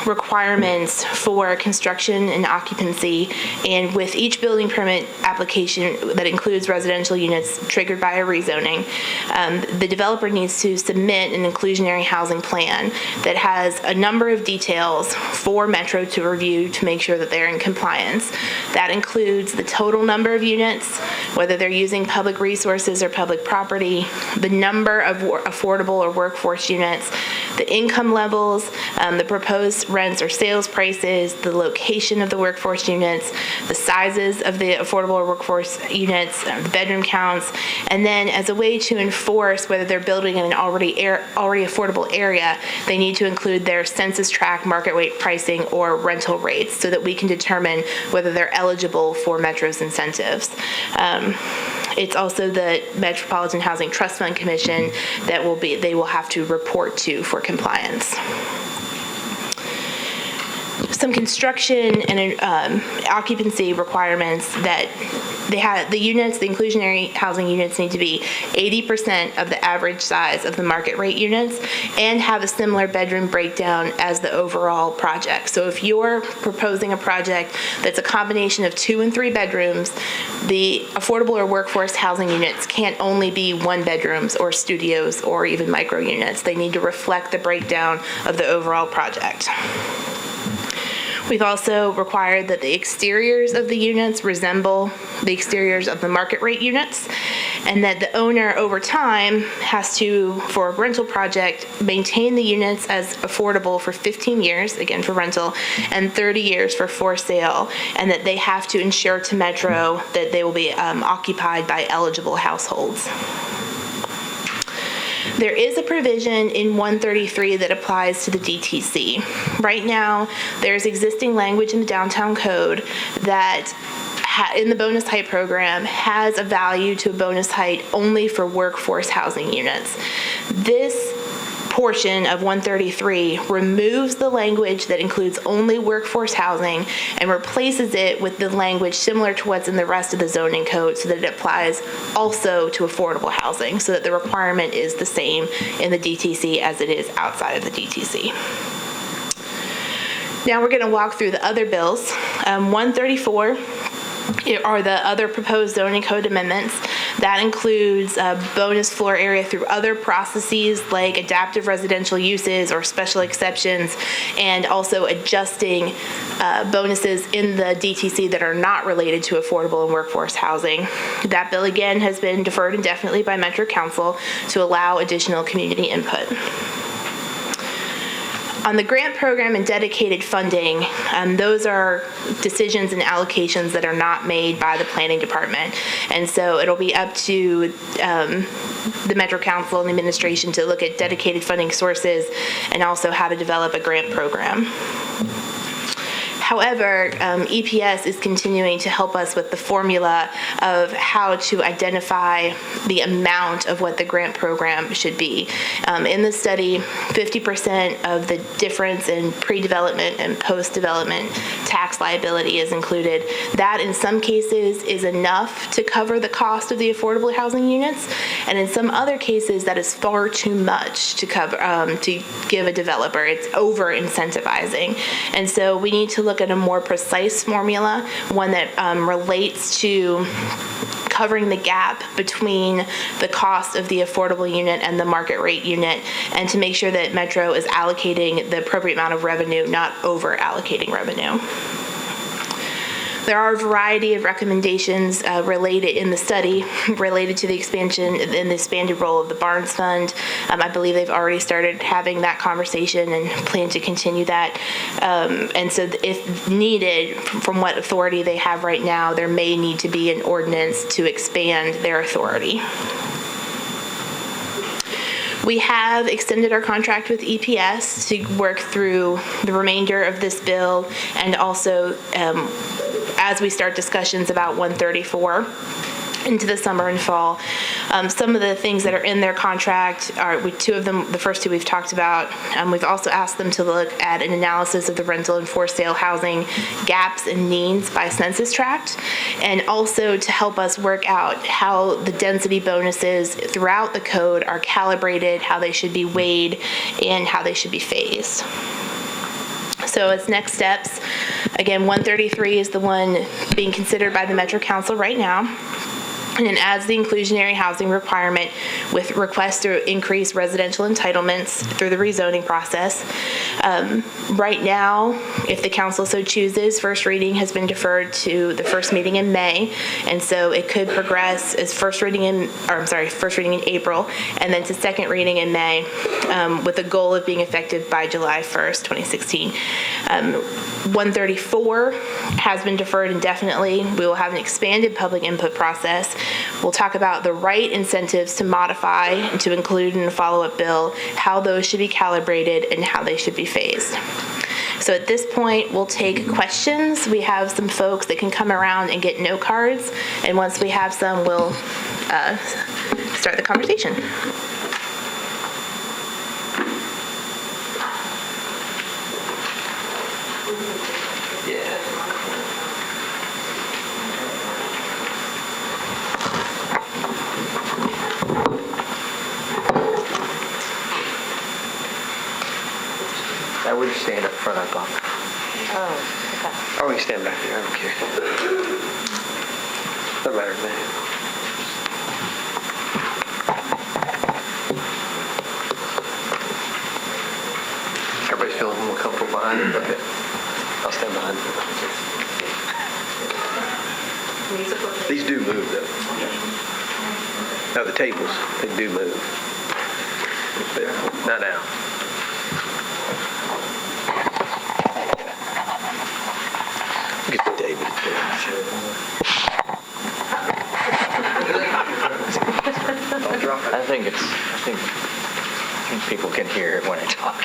requirements for construction and occupancy, and with each building permit application that includes residential units triggered by a rezoning, the developer needs to submit an inclusionary housing plan that has a number of details for Metro to review to make sure that they're in compliance. That includes the total number of units, whether they're using public resources or public property, the number of affordable or workforce units, the income levels, the proposed rents or sales prices, the location of the workforce units, the sizes of the affordable or workforce units, the bedroom counts, and then as a way to enforce whether they're building in an already affordable area, they need to include their census tract market rate pricing or rental rates so that we can determine whether they're eligible for Metro's incentives. It's also the Metropolitan Housing Trust Fund Commission that they will have to report to for compliance. Some construction and occupancy requirements that the units, the inclusionary housing units need to be 80% of the average size of the market rate units and have a similar bedroom breakdown as the overall project. So if you're proposing a project that's a combination of 2 and 3 bedrooms, the affordable or workforce housing units can't only be 1 bedrooms or studios or even micro units. They need to reflect the breakdown of the overall project. We've also required that the exteriors of the units resemble the exteriors of the market rate units, and that the owner over time has to, for a rental project, maintain the units as affordable for 15 years, again for rental, and 30 years for sale, and that they have to ensure to Metro that they will be occupied by eligible households. There is a provision in 133 that applies to the DTC. Right now, there's existing language in the downtown code that in the bonus height program has a value to a bonus height only for workforce housing units. This portion of 133 removes the language that includes only workforce housing and replaces it with the language similar to what's in the rest of the zoning code so that it applies also to affordable housing, so that the requirement is the same in the DTC as it is outside of the DTC. Now we're going to walk through the other bills. 134 are the other proposed zoning code amendments. That includes bonus floor area through other processes like adaptive residential uses or special exceptions, and also adjusting bonuses in the DTC that are not related to affordable and workforce housing. That bill again has been deferred indefinitely by Metro Council to allow additional community input. On the grant program and dedicated funding, those are decisions and allocations that are not made by the planning department. And so it'll be up to the Metro Council and the administration to look at dedicated funding sources and also how to develop a grant program. However, EPS is continuing to help us with the formula of how to identify the amount of what the grant program should be. In the study, 50% of the difference in pre-development and post-development tax liability is included. That, in some cases, is enough to cover the cost of the affordable housing units, and in some other cases, that is far too much to cover to give a developer. It's over-incentivizing, and so we need to look at a more precise formula, one that relates to covering the gap between the cost of the affordable unit and the market rate unit, and to make sure that Metro is allocating the appropriate amount of revenue, not over allocating revenue. There are a variety of recommendations related in the study related to the expansion and the expanded role of the Barnes Fund. I believe they've already started having that conversation and plan to continue that. And so if needed, from what authority they have right now, there may need to be an ordinance to expand their authority. We have extended our contract with EPS to work through the remainder of this bill, and also as we start discussions about 134 into the summer and fall. Some of the things that are in their contract are, two of them, the first two we've talked about. We've also asked them to look at an analysis of the rental and for sale housing gaps and needs by census tract, and also to help us work out how the density bonuses throughout the code are calibrated, how they should be weighed, and how they should be phased. So as next steps, again, 133 is the one being considered by the Metro Council right now. And it adds the inclusionary housing requirement with requests to increase residential entitlements through the rezoning process. Right now, if the council so chooses, first reading has been deferred to the first meeting in May, and so it could progress as first reading in April, and then to second reading in May, with the goal of being effective by July 1st, 2016. 134 has been deferred indefinitely. We will have an expanded public input process. We'll talk about the right incentives to modify and to include in a follow-up bill, how those should be calibrated, and how they should be phased. So at this point, we'll take questions. We have some folks that can come around and get note cards, and once we have some, we'll start the conversation. I would stand up front, I thought. Oh, okay. Or we can stand back there, I don't care. Doesn't matter to me. Everybody's feeling more comfortable behind it? Okay. I'll stand behind it. These do move, though. No, the tables, they do move. Not now. Get the David. I think people can hear it when I talk.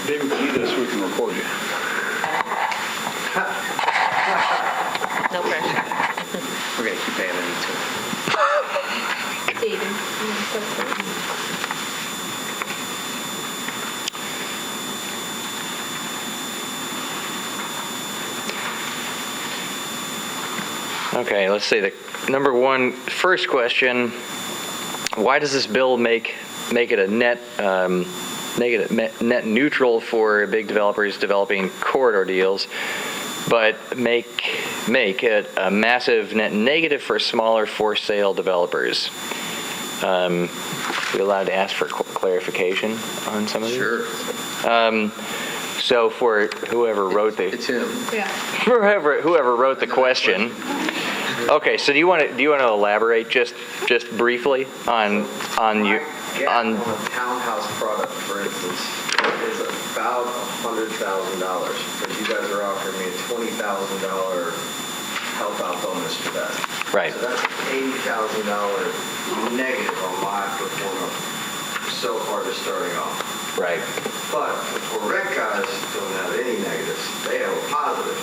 David, lead us, we can record you. No pressure. We're going to keep adding it to it. David, Okay, let's see. The number one, first question: why does this bill make it a net neutral for big developers developing corridor deals, but make it a massive net negative for smaller for sale developers? We allowed to ask for clarification on some of these? Sure. So for whoever wrote It's him. whoever wrote the question. Okay, so do you want to elaborate just briefly on you On a townhouse product, for instance, is about $100,000, but you guys are offering me a $20,000 help out bonus for that. Right. So that's $80,000 negative on my performance so far to starting off. right. But for rent guys don't have any negatives, they have a positive.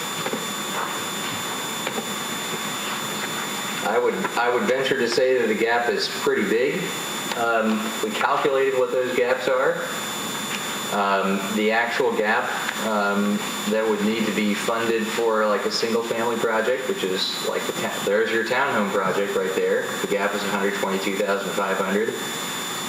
I would venture to say that the gap is pretty big. We calculated what those gaps are. The actual gap that would need to be funded for like a single family project, which is like there's your townhome project right there. The gap is $122,500.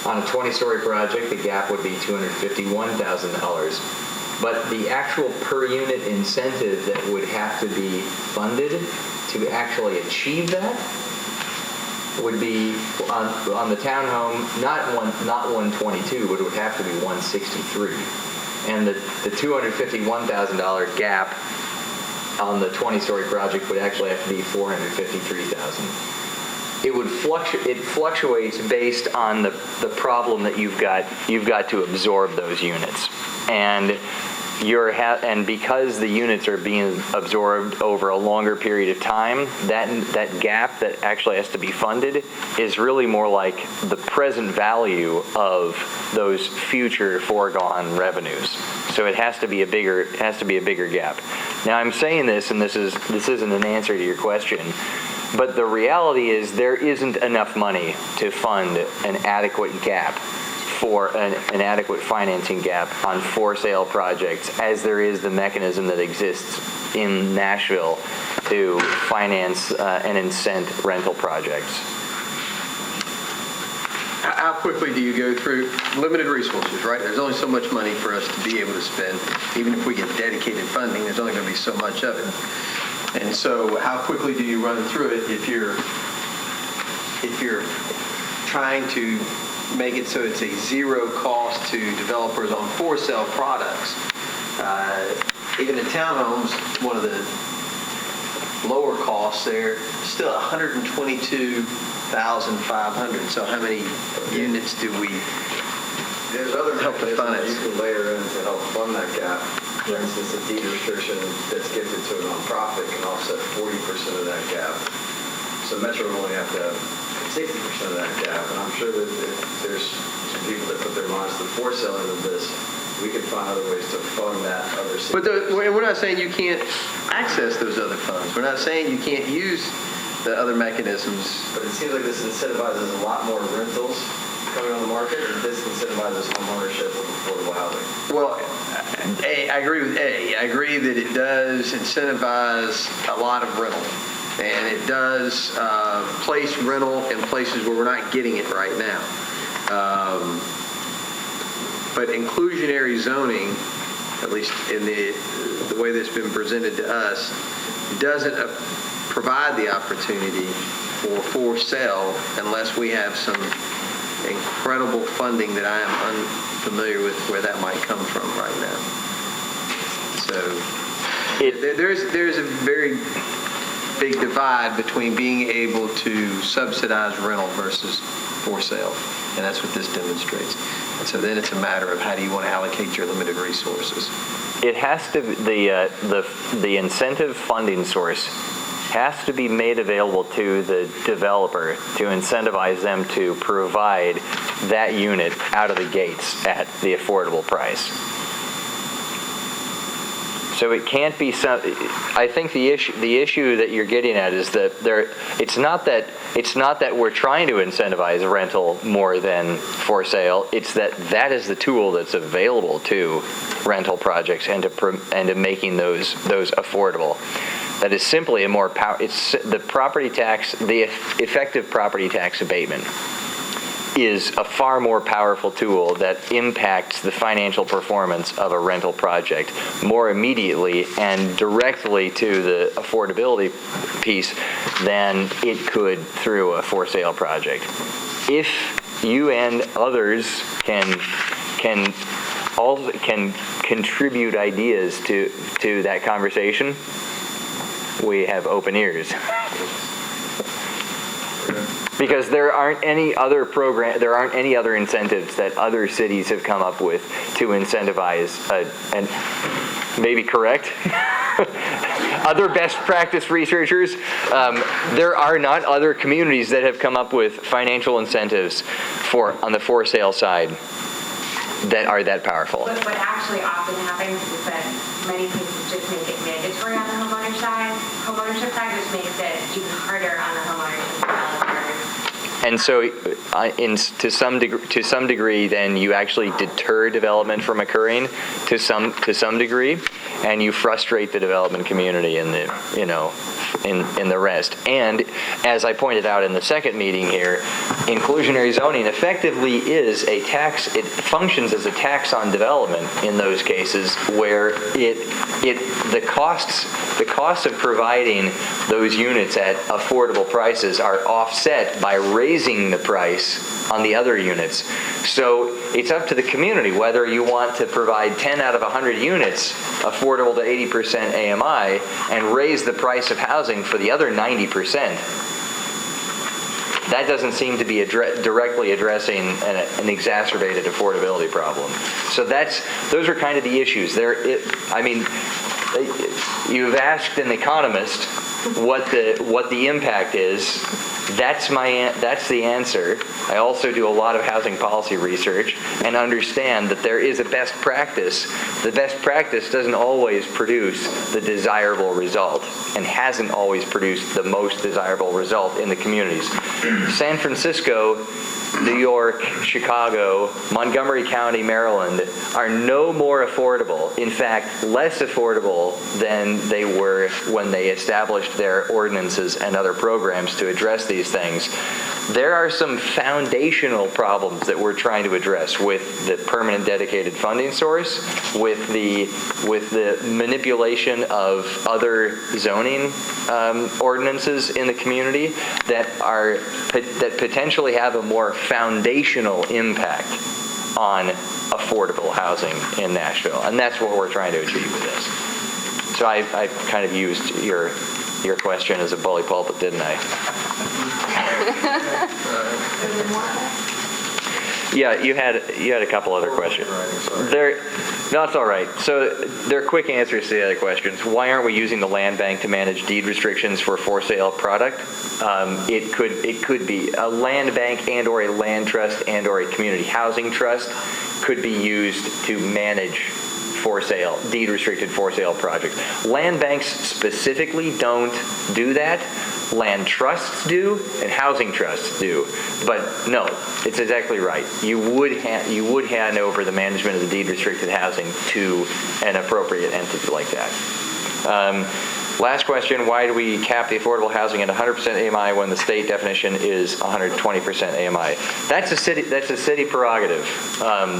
On a 20-story project, the gap would be $251,000. But the actual per unit incentive that would have to be funded to actually achieve that would be on the townhome, not 122, but it would have to be 163. And the $251,000 gap on the 20-story project would actually have to be $453,000. It would fluctuates based on the problem that you've got to absorb those units, and and because the units are being absorbed over a longer period of time, that gap that actually has to be funded is really more like the present value of those future foregone revenues. So it has to be a bigger gap. Now I'm saying this, and this isn't an answer to your question. But the reality is there isn't enough money to fund an adequate gap for an adequate financing gap on for sale projects, as there is the mechanism that exists in Nashville to finance and incent rental projects. How quickly do you go through limited resources, right? There's only so much money for us to be able to spend. Even if we get dedicated funding, there's only going to be so much of it. And so how quickly do you run through it if you're trying to make it so it's a zero cost to developers on for sale products? Even in townhomes, one of the lower costs there, still 122,500. So how many units do we There's other help to mechanisms finance? you can layer in to help fund that gap. For instance, a deed restriction that's gifted to a nonprofit can offset 40% of that gap. So Metro would only have to have 60% of that gap. And I'm sure that if there's some people that put their minds to the for sale end of this, we could find other ways to fund that other city. But we're not saying you can't access those other funds. We're not saying you can't use the other mechanisms. But it seems like this incentivizes a lot more rentals coming on the market, and this incentivizes homeownership with affordable housing. Well, I agree with A. I agree that it does incentivize a lot of rental. And it does place rental in places where we're not getting it right now. But inclusionary zoning, at least in the way that's been presented to us, doesn't provide the opportunity for sale unless we have some incredible funding that I am unfamiliar with where that might come from right now. So there's a very big divide between being able to subsidize rental versus for sale, and that's what this demonstrates. And so then it's a matter of how do you want to allocate your limited resources. It has to the incentive funding source has to be made available to the developer to incentivize them to provide that unit out of the gates at the affordable price. So it can't be some. I think the issue that you're getting at is that it's not that we're trying to incentivize rental more than for sale. It's that is the tool that's available to rental projects and to making those affordable. That is simply a more power. It's the property tax, the effective property tax abatement is a far more powerful tool that impacts the financial performance of a rental project more immediately and directly to the affordability piece than it could through a for sale project. If you and others can contribute ideas to that conversation, we have open ears. Because there aren't any other incentives that other cities have come up with to incentivize and maybe correct other best practice researchers. There are not other communities that have come up with financial incentives on the for sale side that are that powerful. What actually often happens is that many places just make it mandatory on the homeownership side, which makes it even harder on the homeownership developers. And so, to some degree, then you actually deter development from occurring to some degree, and you frustrate the development community in the rest. And as I pointed out in the second meeting here, inclusionary zoning effectively is a tax. It functions as a tax on development in those cases where the costs of providing those units at affordable prices are offset by raising the price on the other units. So it's up to the community whether you want to provide 10 out of 100 units affordable to 80% AMI and raise the price of housing for the other 90%. That doesn't seem to be directly addressing an exacerbated affordability problem. So those are kind of the issues. You've asked an economist what the impact is. That's the answer. I also do a lot of housing policy research and understand that there is a best practice. The best practice doesn't always produce the desirable result and hasn't always produced the most desirable result in the communities. San Francisco, New York, Chicago, Montgomery County, Maryland are no more affordable, in fact, less affordable than they were when they established their ordinances and other programs to address these things there are some foundational problems that we're trying to address with the permanent dedicated funding source, with the manipulation of other zoning ordinances in the community that potentially have a more foundational impact on affordable housing in Nashville, and that's what we're trying to achieve with this. So I kind of used your question as a bully pulpit, didn't I? Yeah, you had a couple other questions. No, it's all right. So there are quick answers to the other questions. Why aren't we using the land bank to manage deed restrictions for sale product? It could be a land bank and/or a land trust and/or a community housing trust could be used to manage for sale, deed restricted for sale projects. Land banks specifically don't do that. Land trusts do, and housing trusts do. But no, it's exactly right. You would hand over the management of the deed restricted housing to an appropriate entity like that. Last question, why do we cap the affordable housing at 100% AMI when the state definition is 120% AMI? That's a city prerogative.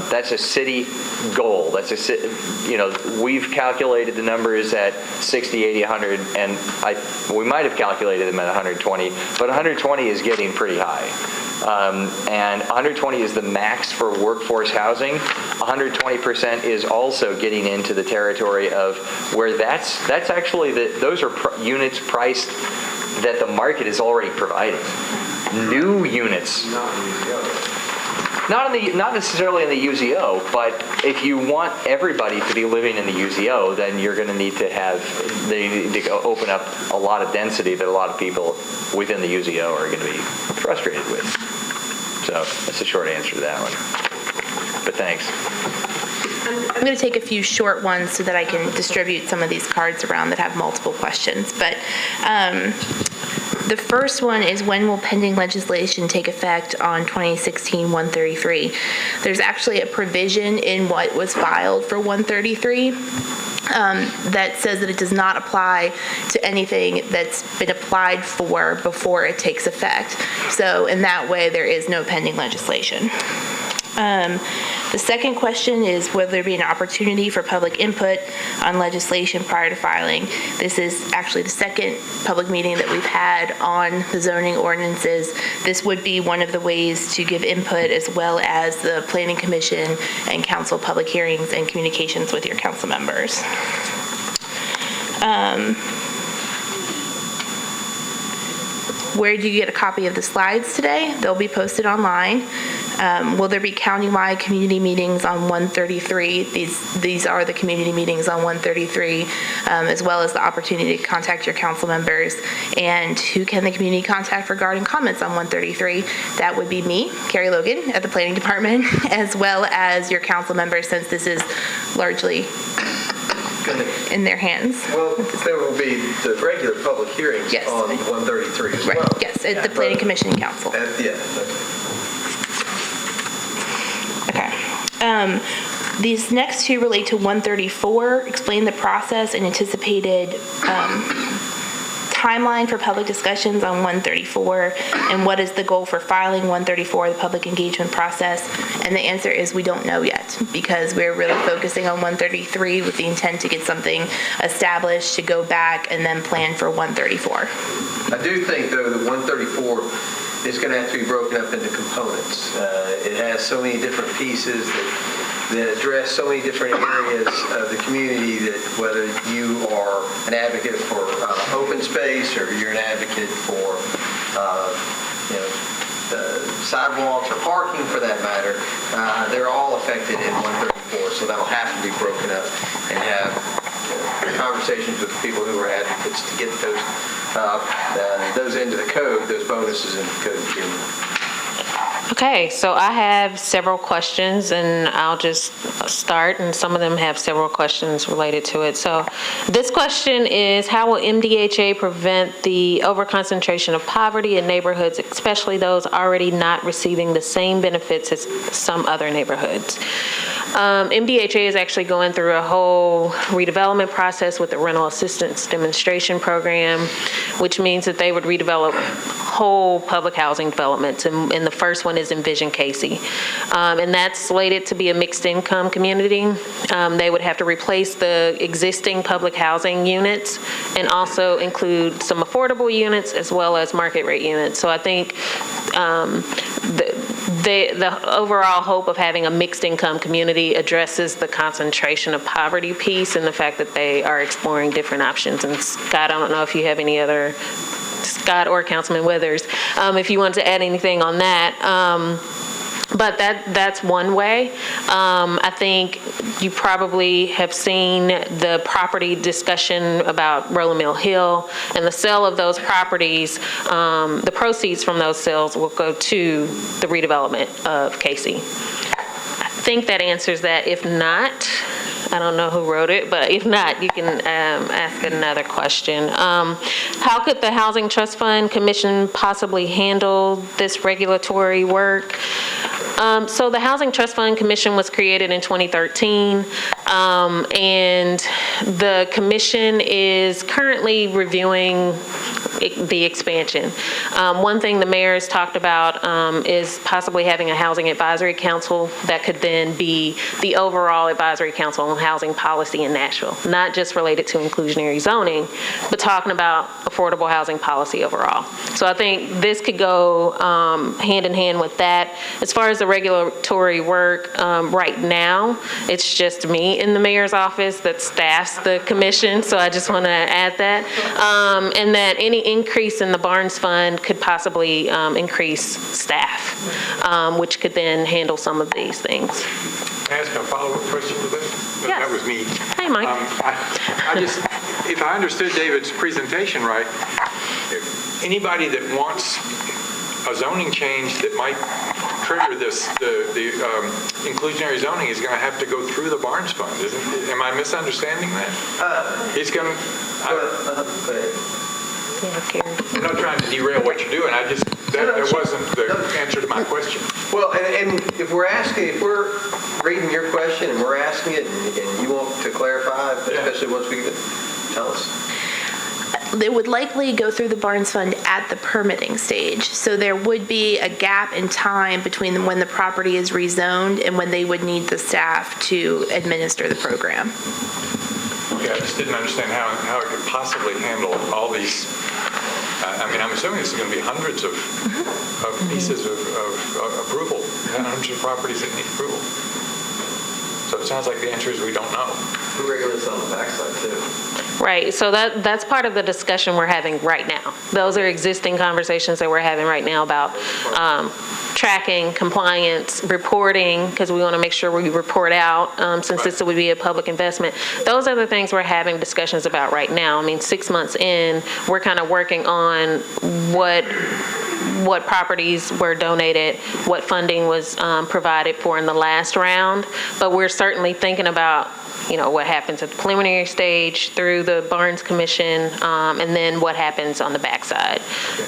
That's a city goal. We've calculated the numbers at 60, 80, 100, and we might have calculated them at 120, but 120 is getting pretty high. And 120 is the max for workforce housing. 120% is also getting into the territory of where that's actually those are units priced that the market is already providing. New units. Not necessarily in the UZO, but if you want everybody to be living in the UZO, then you're going to need to open up a lot of density that a lot of people within the UZO are going to be frustrated with. So that's the short answer to that one. But thanks. I'm going to take a few short ones so that I can distribute some of these cards around that have multiple questions. But the first one is, when will pending legislation take effect on 2016-133? There's actually a provision in what was filed for 133 that says that it does not apply to anything that's been applied for before it takes effect. So in that way, there is no pending legislation. The second question is, will there be an opportunity for public input on legislation prior to filing? This is actually the second public meeting that we've had on the zoning ordinances. This would be one of the ways to give input, as well as the Planning Commission and council public hearings and communications with your council members. Where do you get a copy of the slides today? They'll be posted online. Will there be countywide community meetings on 133? These are the community meetings on 133, as well as the opportunity to contact your council members. And who can the community contact regarding comments on 133? That would be me, Carrie Logan, at the Planning Department, as well as your council members, since this is largely in their hands. Well, there will be the regular public hearings Yes. on 133 as Right, well. yes, at the Planning Commission and Council. Yeah. Okay. These next two relate to 134. Explain the process and anticipated timeline for public discussions on 134, and what is the goal for filing 134, the public engagement process. And the answer is we don't know yet, because we're really focusing on 133 with the intent to get something established, to go back and then plan for 134. I do think, though, that 134 is going to have to be broken up into components. It has so many different pieces that address so many different areas of the community, that whether you are an advocate for open space, or you're an advocate for sidewalks or parking for that matter, they're all affected in 134. So that'll have to be broken up and have conversations with people who are advocates to get those into the code, those bonuses into the code. Okay, so I have several questions, and I'll just start, and some of them have several questions related to it. So this question is, how will MDHA prevent the overconcentration of poverty in neighborhoods, especially those already not receiving the same benefits as some other neighborhoods? MDHA is actually going through a whole redevelopment process with the rental assistance demonstration program, which means that they would redevelop whole public housing developments, and the first one is Envision Casey. And that's slated to be a mixed income community. They would have to replace the existing public housing units and also include some affordable units as well as market rate units. So I think the overall hope of having a mixed income community addresses the concentration of poverty piece and the fact that they are exploring different options. And Scott, I don't know if you have any other, Scott or Councilman Withers, if you want to add anything on that. But that's one way. I think you probably have seen the property discussion about Roland Mill Hill, and the sale of those properties, the proceeds from those sales will go to the redevelopment of Casey. I think that answers that. If not, I don't know who wrote it, but if not, you can ask another question. How could the Housing Trust Fund Commission possibly handle this regulatory work? So the Housing Trust Fund Commission was created in 2013, and the commission is currently reviewing the expansion. One thing the mayor has talked about is possibly having a housing advisory council that could then be the overall advisory council on housing policy in Nashville, not just related to inclusionary zoning, but talking about affordable housing policy overall. So I think this could go hand in hand with that. As far as the regulatory work, right now, it's just me in the mayor's office that staffs the commission, so I just want to add that. And that any increase in the Barnes Fund could possibly increase staff, which could then handle some of these things. Can I ask a follow-up question to this? Yes. That was me. Hey, Mike. I just, if I understood David's presentation right, anybody that wants a zoning change that might trigger this, the inclusionary zoning is going to have to go through the Barnes Fund, isn't it? Am I misunderstanding that? He's going to, I'm not trying to derail what you're doing. I just, that wasn't the answer to my question. Well, and if we're reading your question and we're asking it and you want to clarify, especially once we get it, tell us. It would likely go through the Barnes Fund at the permitting stage. So there would be a gap in time between when the property is rezoned and when they would need the staff to administer the program. Yeah, I just didn't understand how it could possibly handle all these. I mean, I'm assuming this is going to be hundreds of pieces of approval, hundreds of properties that need approval. So it sounds like the answer is we don't know. Who regulates on the backside too? Right, so that's part of the discussion we're having right now. Those are existing conversations that we're having right now about tracking, compliance, reporting, because we want to make sure we report out since this would be a public investment. Those are the things we're having discussions about right now. I mean, 6 months in, we're kind of working on what properties were donated, what funding was provided for in the last round, but we're certainly thinking about what happens at the preliminary stage through the Barnes Commission, and then what happens on the backside.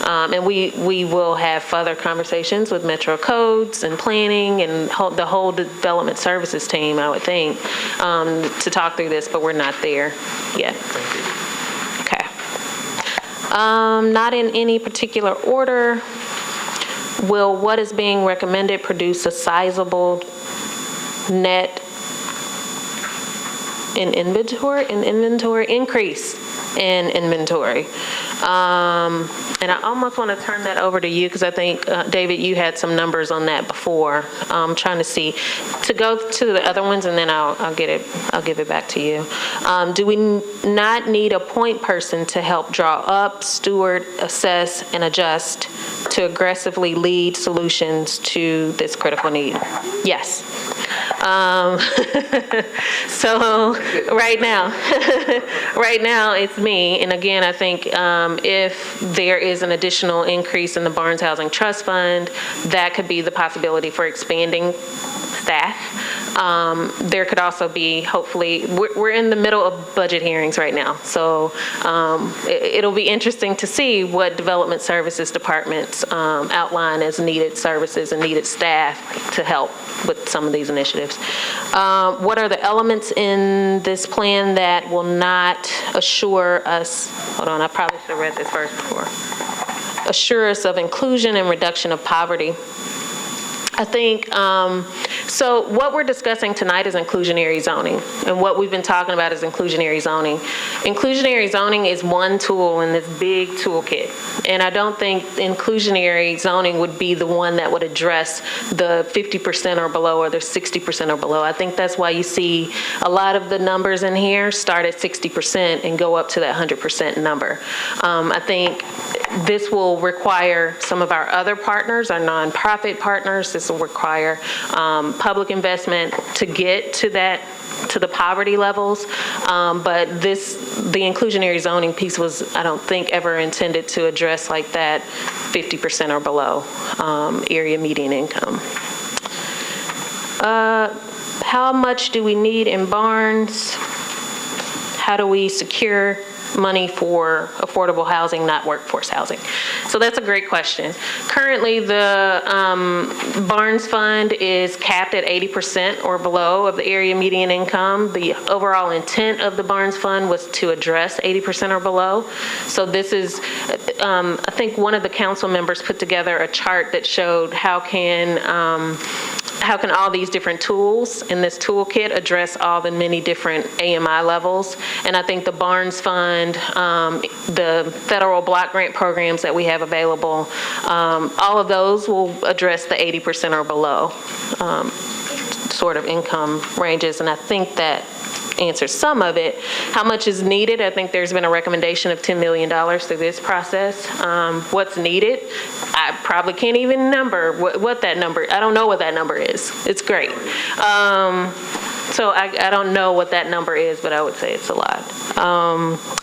And we will have further conversations with Metro Codes and planning and the whole development services team, I would think, to talk through this, but we're not there yet. Okay. Not in any particular order. Will what is being recommended produce a sizable net increase in inventory? And I almost want to turn that over to you because I think, David, you had some numbers on that before. I'm trying to see, to go to the other ones and then I'll give it back to you. Do we not need a point person to help draw up, steward, assess, and adjust to aggressively lead solutions to this critical need? Yes. So right now it's me. And again, I think if there is an additional increase in the Barnes Housing Trust Fund, that could be the possibility for expanding staff. There could also be, hopefully, we're in the middle of budget hearings right now, so it'll be interesting to see what development services departments outline as needed services and needed staff to help with some of these initiatives. What are the elements in this plan that will not assure us, hold on, I probably should have read this first before. assure us of inclusion and reduction of poverty. I think, so what we're discussing tonight is inclusionary zoning, and what we've been talking about is inclusionary zoning. Inclusionary zoning is one tool in this big toolkit, and I don't think inclusionary zoning would be the one that would address the 50% or below or the 60% or below. I think that's why you see a lot of the numbers in here start at 60% and go up to that 100% number. I think this will require some of our other partners, our nonprofit partners. This will require public investment to get to that, to the poverty levels. But the inclusionary zoning piece was, I don't think, ever intended to address like that 50% or below area median income. How much do we need in barns? How do we secure money for affordable housing, not workforce housing? So that's a great question. Currently, the Barnes Fund is capped at 80% or below of the area median income. The overall intent of the Barnes Fund was to address 80% or below. So this is, I think one of the council members put together a chart that showed how can all these different tools in this toolkit address all the many different AMI levels. And I think the Barnes Fund, the federal block grant programs that we have available, all of those will address the 80% or below sort of income ranges. And I think that answers some of it. How much is needed? I think there's been a recommendation of $10 million through this process. What's needed? I probably can't even number what that number, I don't know what that number is. It's great. So I don't know what that number is, but I would say it's a lot.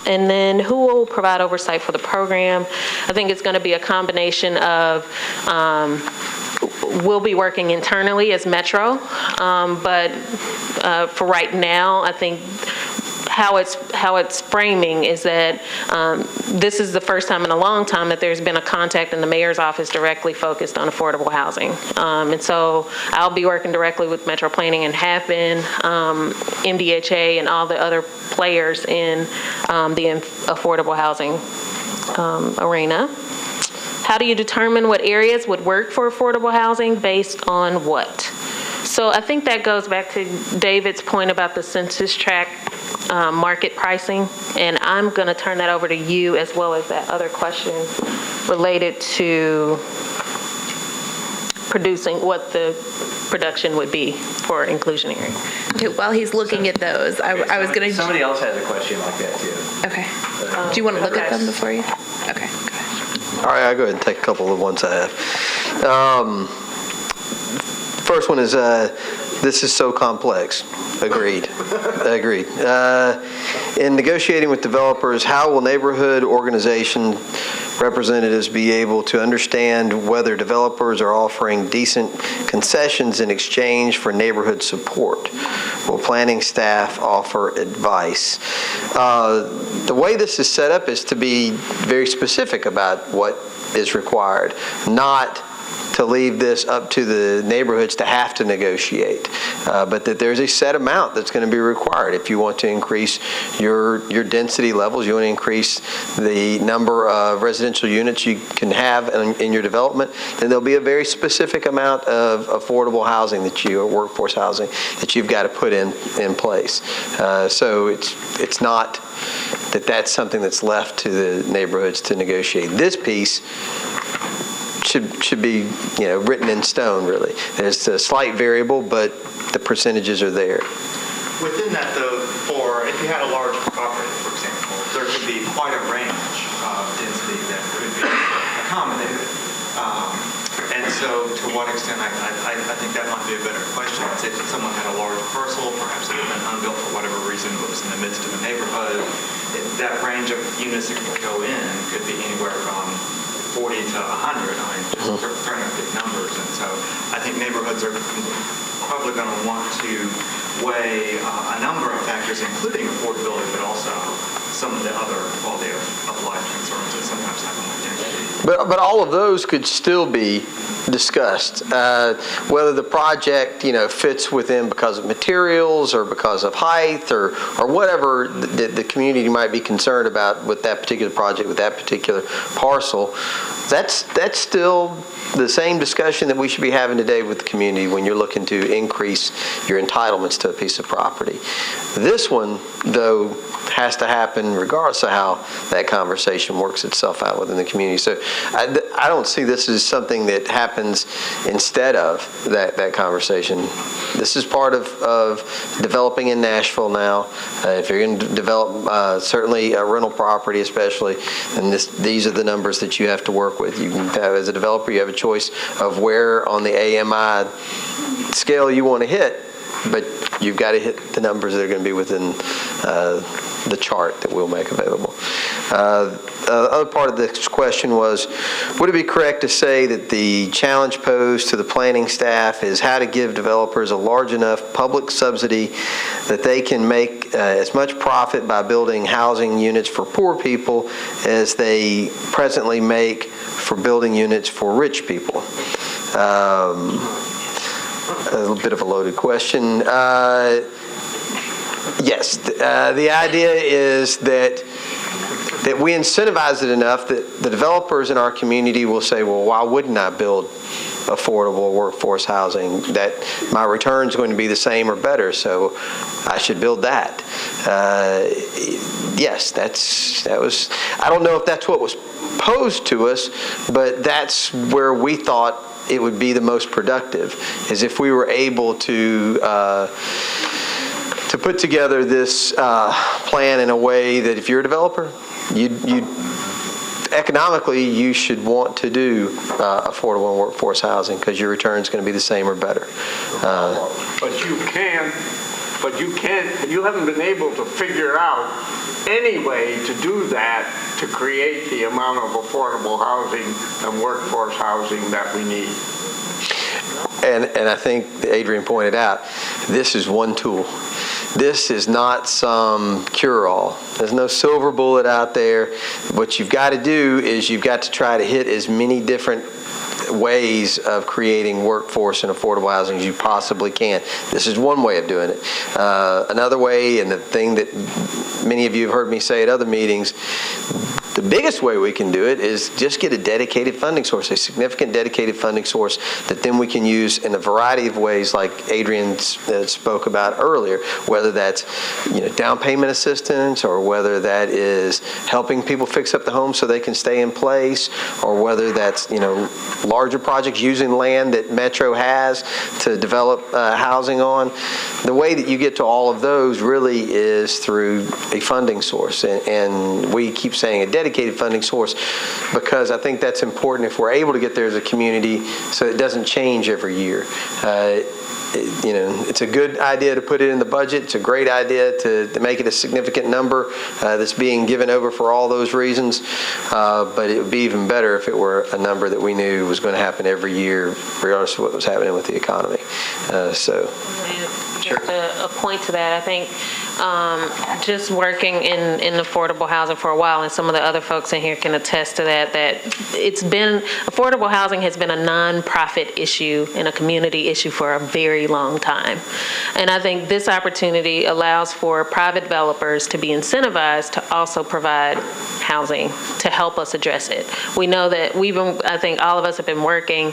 And then who will provide oversight for the program? I think it's going to be a combination of we'll be working internally as Metro, but for right now, I think how it's framing is that this is the first time in a long time that there's been a contact in the mayor's office directly focused on affordable housing. And so I'll be working directly with Metro Planning and have been, MDHA and all the other players in the affordable housing arena. How do you determine what areas would work for affordable housing based on what? So I think that goes back to David's point about the census tract market pricing, and I'm going to turn that over to you as well as that other question related to producing what the production would be for inclusionary. Okay, while he's looking at those, I was going to... Somebody else has a question like that, too. Okay. Do you want to look at them before you? Okay, go ahead. All right, I'll go ahead and take a couple of the ones I have. First one is, this is so complex. Agreed. Agreed. In negotiating with developers, how will neighborhood organization representatives be able to understand whether developers are offering decent concessions in exchange for neighborhood support? Will planning staff offer advice? The way this is set up is to be very specific about what is required, not to leave this up to the neighborhoods to have to negotiate, but that there's a set amount that's going to be required. If you want to increase your density levels, you want to increase the number of residential units you can have in your development, then there'll be a very specific amount of affordable housing or workforce housing that you've got to put in place. So it's not that's something that's left to the neighborhoods to negotiate. This piece should be, written in stone, really. There's a slight variable, but the percentages are there. Within that, though, if you had a large property, for example, there could be quite a range of density that could be accommodated. And so, to what extent, I think that might be a better question. If someone had a large parcel, perhaps it had been unbuilt for whatever reason, but was in the midst of a neighborhood, that range of units that could go in could be anywhere from 40 to 100, just throwing out big numbers. And so I think neighborhoods are probably going to want to weigh a number of factors, including affordability, but also some of the other quality of life concerns that sometimes happen with density. But all of those could still be discussed. Whether the project, fits within because of materials or because of height or whatever the community might be concerned about with that particular project, with that particular parcel, That's still the same discussion that we should be having today with the community when you're looking to increase your entitlements to a piece of property. This one, though, has to happen regardless of how that conversation works itself out within the community. So I don't see this as something that happens instead of that conversation. This is part of developing in Nashville now. If you're going to develop certainly a rental property especially, then these are the numbers that you have to work with. You can have, as a developer, you have a choice of where on the AMI scale you want to hit, but you've got to hit the numbers that are going to be within the chart that we'll make available. The other part of this question was, would it be correct to say that the challenge posed to the planning staff is how to give developers a large enough public subsidy that they can make as much profit by building housing units for poor people as they presently make for building units for rich people? A little bit of a loaded question. Yes, the idea is that we incentivize it enough that the developers in our community will say, well, why wouldn't I build affordable workforce housing? That my return is going to be the same or better, so I should build that. Yes, that was, I don't know if that's what was posed to us, but that's where we thought it would be the most productive, is if we were able to put together this plan in a way that if you're a developer, you economically you should want to do affordable and workforce housing because your return is going to be the same or better. But you haven't been able to figure out any way to do that to create the amount of affordable housing and workforce housing that we need. And I think Adrian pointed out, this is one tool. This is not some cure-all. There's no silver bullet out there. What you've got to do is you've got to try to hit as many different ways of creating workforce and affordable housing as you possibly can. This is one way of doing it. Another way, and the thing that many of you have heard me say at other meetings, the biggest way we can do it is just get a dedicated funding source, a significant dedicated funding source that then we can use in a variety of ways like Adrian spoke about earlier, whether that's down payment assistance or whether that is helping people fix up the home so they can stay in place, or whether that's larger projects using land that Metro has to develop housing on. The way that you get to all of those really is through a funding source, and we keep saying a dedicated funding source because I think that's important if we're able to get there as a community so it doesn't change every year. It's a good idea to put it in the budget. It's a great idea to make it a significant number that's being given over for all those reasons. But it would be even better if it were a number that we knew was going to happen every year, regardless of what was happening with the economy. Just a point to that, I think just working in affordable housing for a while, and some of the other folks in here can attest to that affordable housing has been a nonprofit issue and a community issue for a very long time. And I think this opportunity allows for private developers to be incentivized to also provide housing to help us address it. We know that I think all of us have been working,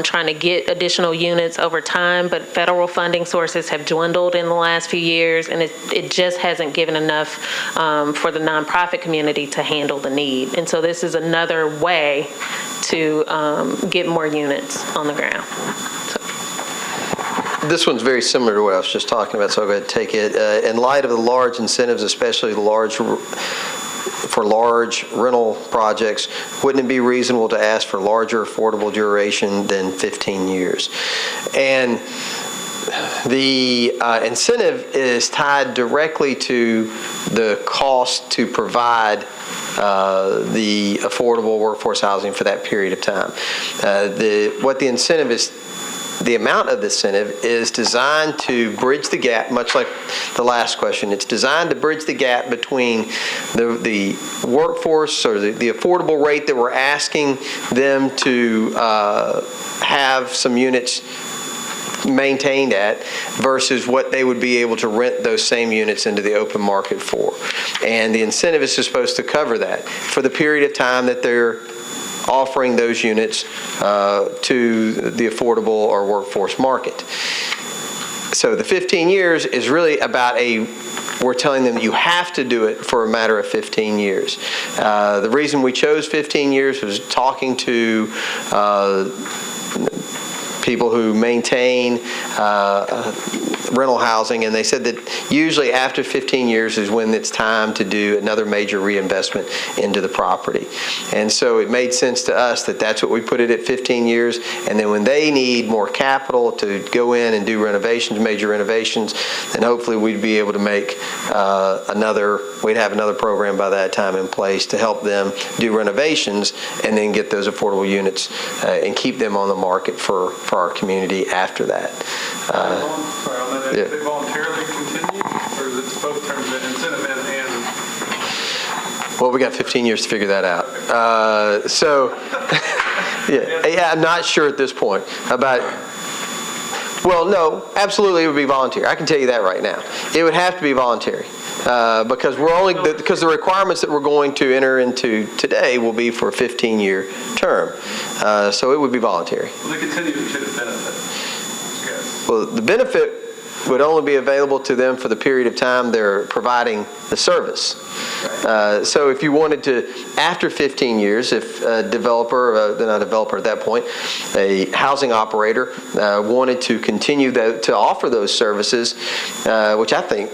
trying to get additional units over time, but federal funding sources have dwindled in the last few years, and it just hasn't given enough for the nonprofit community to handle the need. And so this is another way to get more units on the ground. This one's very similar to what I was just talking about, so I'll go ahead and take it. In light of the large incentives, especially for large rental projects, wouldn't it be reasonable to ask for larger affordable duration than 15 years? And the incentive is tied directly to the cost to provide the affordable workforce housing for that period of time. What the incentive is, the amount of the incentive is designed to bridge the gap, much like the last question. It's designed to bridge the gap between the workforce or the affordable rate that we're asking them to have some units maintained at versus what they would be able to rent those same units into the open market for. And the incentive is supposed to cover that for the period of time that they're offering those units to the affordable or workforce market. So the 15 years is really about we're telling them you have to do it for a matter of 15 years. The reason we chose 15 years was talking to people who maintain rental housing, and they said that usually after 15 years is when it's time to do another major reinvestment into the property. And so it made sense to us that that's what we put it at 15 years, and then when they need more capital to go in and do renovations, major renovations, then hopefully we'd be able to make we'd have another program by that time in place to help them do renovations and then get those affordable units and keep them on the market for our community after that. Sorry, on that, Yeah. they voluntarily continue, or is it both terms of incentive and? Well, we got 15 years to figure that out. Yeah, I'm not sure at this point about. Well, no, absolutely, it would be voluntary. I can tell you that right now. It would have to be voluntary because because the requirements that we're going to enter into today will be for a 15-year term. So it would be voluntary. Well, they continue to get a benefit. Yes. Well, the benefit would only be available to them for the period of time they're providing the service. So if you wanted to, after 15 years, if a developer, not a developer at that point, a housing operator wanted to continue to offer those services, which I think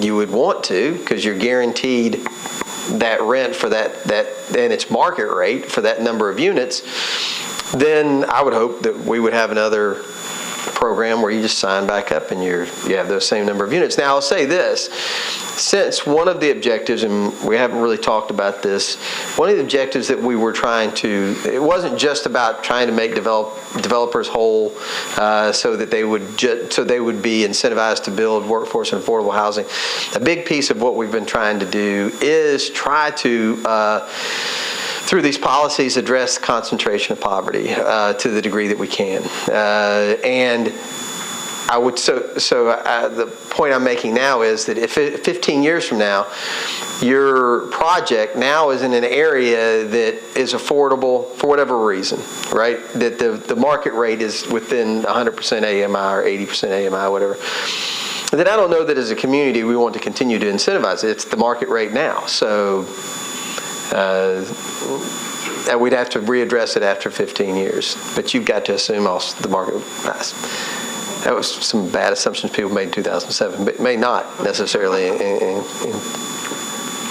you would want to, because you're guaranteed that rent for that and its market rate for that number of units, then I would hope that we would have another program where you just sign back up and you have those same number of units. Now, I'll say this. Since one of the objectives, and we haven't really talked about this, one of the objectives that we were trying to, it wasn't just about trying to make developers whole so that they would be incentivized to build workforce and affordable housing. A big piece of what we've been trying to do is try to through these policies, address concentration of poverty to the degree that we can. And I would the point I'm making now is that if 15 years from now, your project now is in an area that is affordable for whatever reason, right? That the market rate is within 100% AMI or 80% AMI, whatever. Then I don't know that as a community we want to continue to incentivize it. It's the market rate now. So we'd have to readdress it after 15 years. But you've got to assume also the market would pass. That was some bad assumptions people made in 2007, but may not necessarily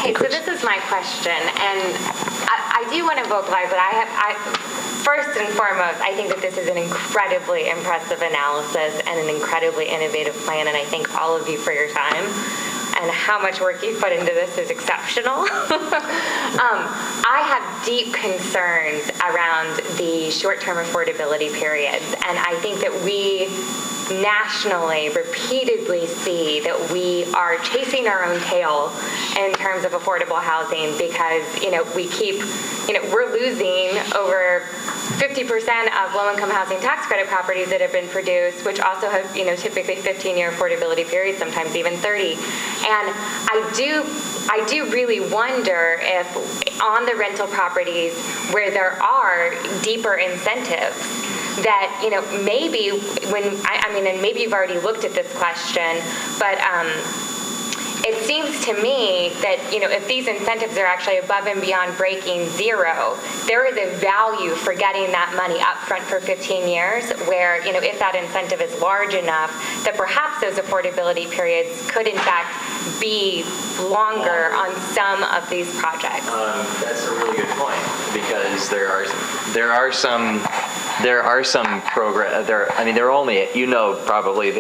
Hey, so this is my question, and I do want to vocalize that first and foremost, I think that this is an incredibly impressive analysis and an incredibly innovative plan, and I thank all of you for your time. And how much work you put into this is exceptional. I have deep concerns around the short-term affordability periods, and I think that we nationally repeatedly see that we are chasing our own tail in terms of affordable housing because, we're losing over 50% of low-income housing tax credit properties that have been produced, which also have, typically 15-year affordability periods, sometimes even 30. And I do really wonder if on the rental properties where there are deeper incentives, that, maybe and maybe you've already looked at this question, but it seems to me that, if these incentives are actually above and beyond breaking zero, there is a value for getting that money up front for 15 years where, if that incentive is large enough, that perhaps those affordability periods could in fact be longer on some of these projects. That's a really good point because there are some programs. There are only, probably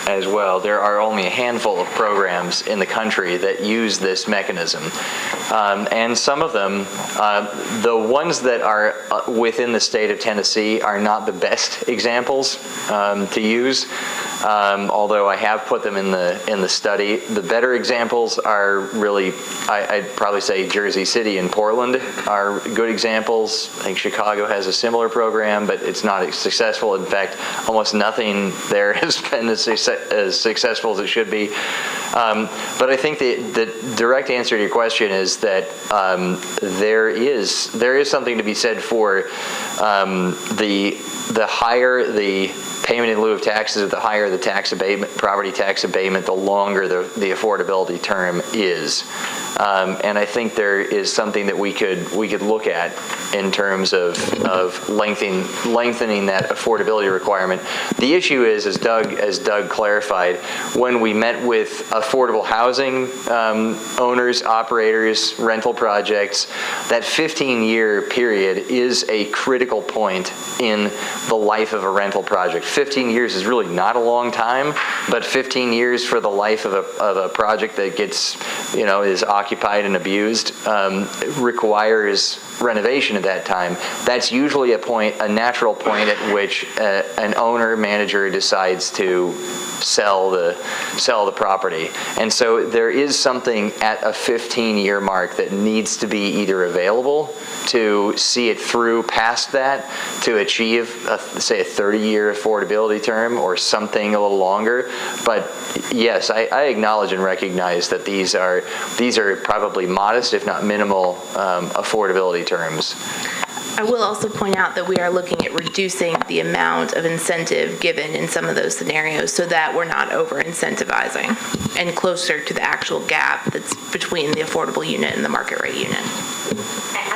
as well. There are only a handful of programs in the country that use this mechanism, and some of them, the ones that are within the state of Tennessee, are not the best examples to use. although I have put them in the study. The better examples are really, I'd probably say Jersey City and Portland are good examples. I think Chicago has a similar program, but it's not as successful. In fact, almost nothing there has been as successful as it should be. But I think the direct answer to your question is that there is something to be said for the higher the payment in lieu of taxes, the higher the tax abatement, property tax abatement, the longer the affordability term is. And I think there is something that we could look at in terms of lengthening that affordability requirement. The issue is, as Doug clarified, when we met with affordable housing owners, operators, rental projects, that 15-year period is a critical point in the life of a rental project. 15 years is really not a long time, but 15 years for the life of a project that gets, is occupied and abused requires renovation at that time. That's usually a natural point at which an owner manager decides to sell the property. And so there is something at a 15-year mark that needs to be either available to see it through past that to achieve, say, a 30-year affordability term or something a little longer. But yes, I acknowledge and recognize that these are probably modest, if not minimal, affordability terms. I will also point out that we are looking at reducing the amount of incentive given in some of those scenarios so that we're not over-incentivizing and closer to the actual gap that's between the affordable unit and the market rate unit.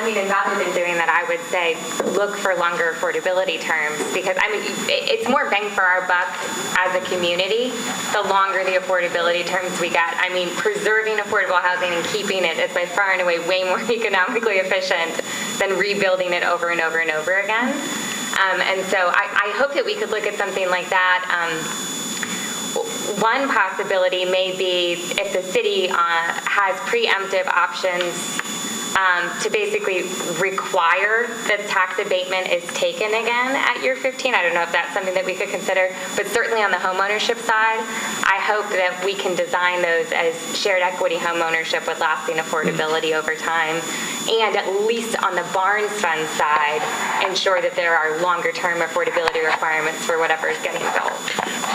I mean, and rather than doing that, I would say look for longer affordability terms because, I mean, it's more bang for our buck as a community the longer the affordability terms we get. I mean, preserving affordable housing and keeping it is by far and away way more economically efficient than rebuilding it over and over and over again. And so I hope that we could look at something like that. One possibility may be if the city has preemptive options to basically require that tax abatement is taken again at year 15. I don't know if that's something that we could consider, but certainly on the homeownership side, I hope that we can design those as shared equity homeownership with lasting affordability over time. And at least on the Barnes Fund side, ensure that there are longer term affordability requirements for whatever is getting built.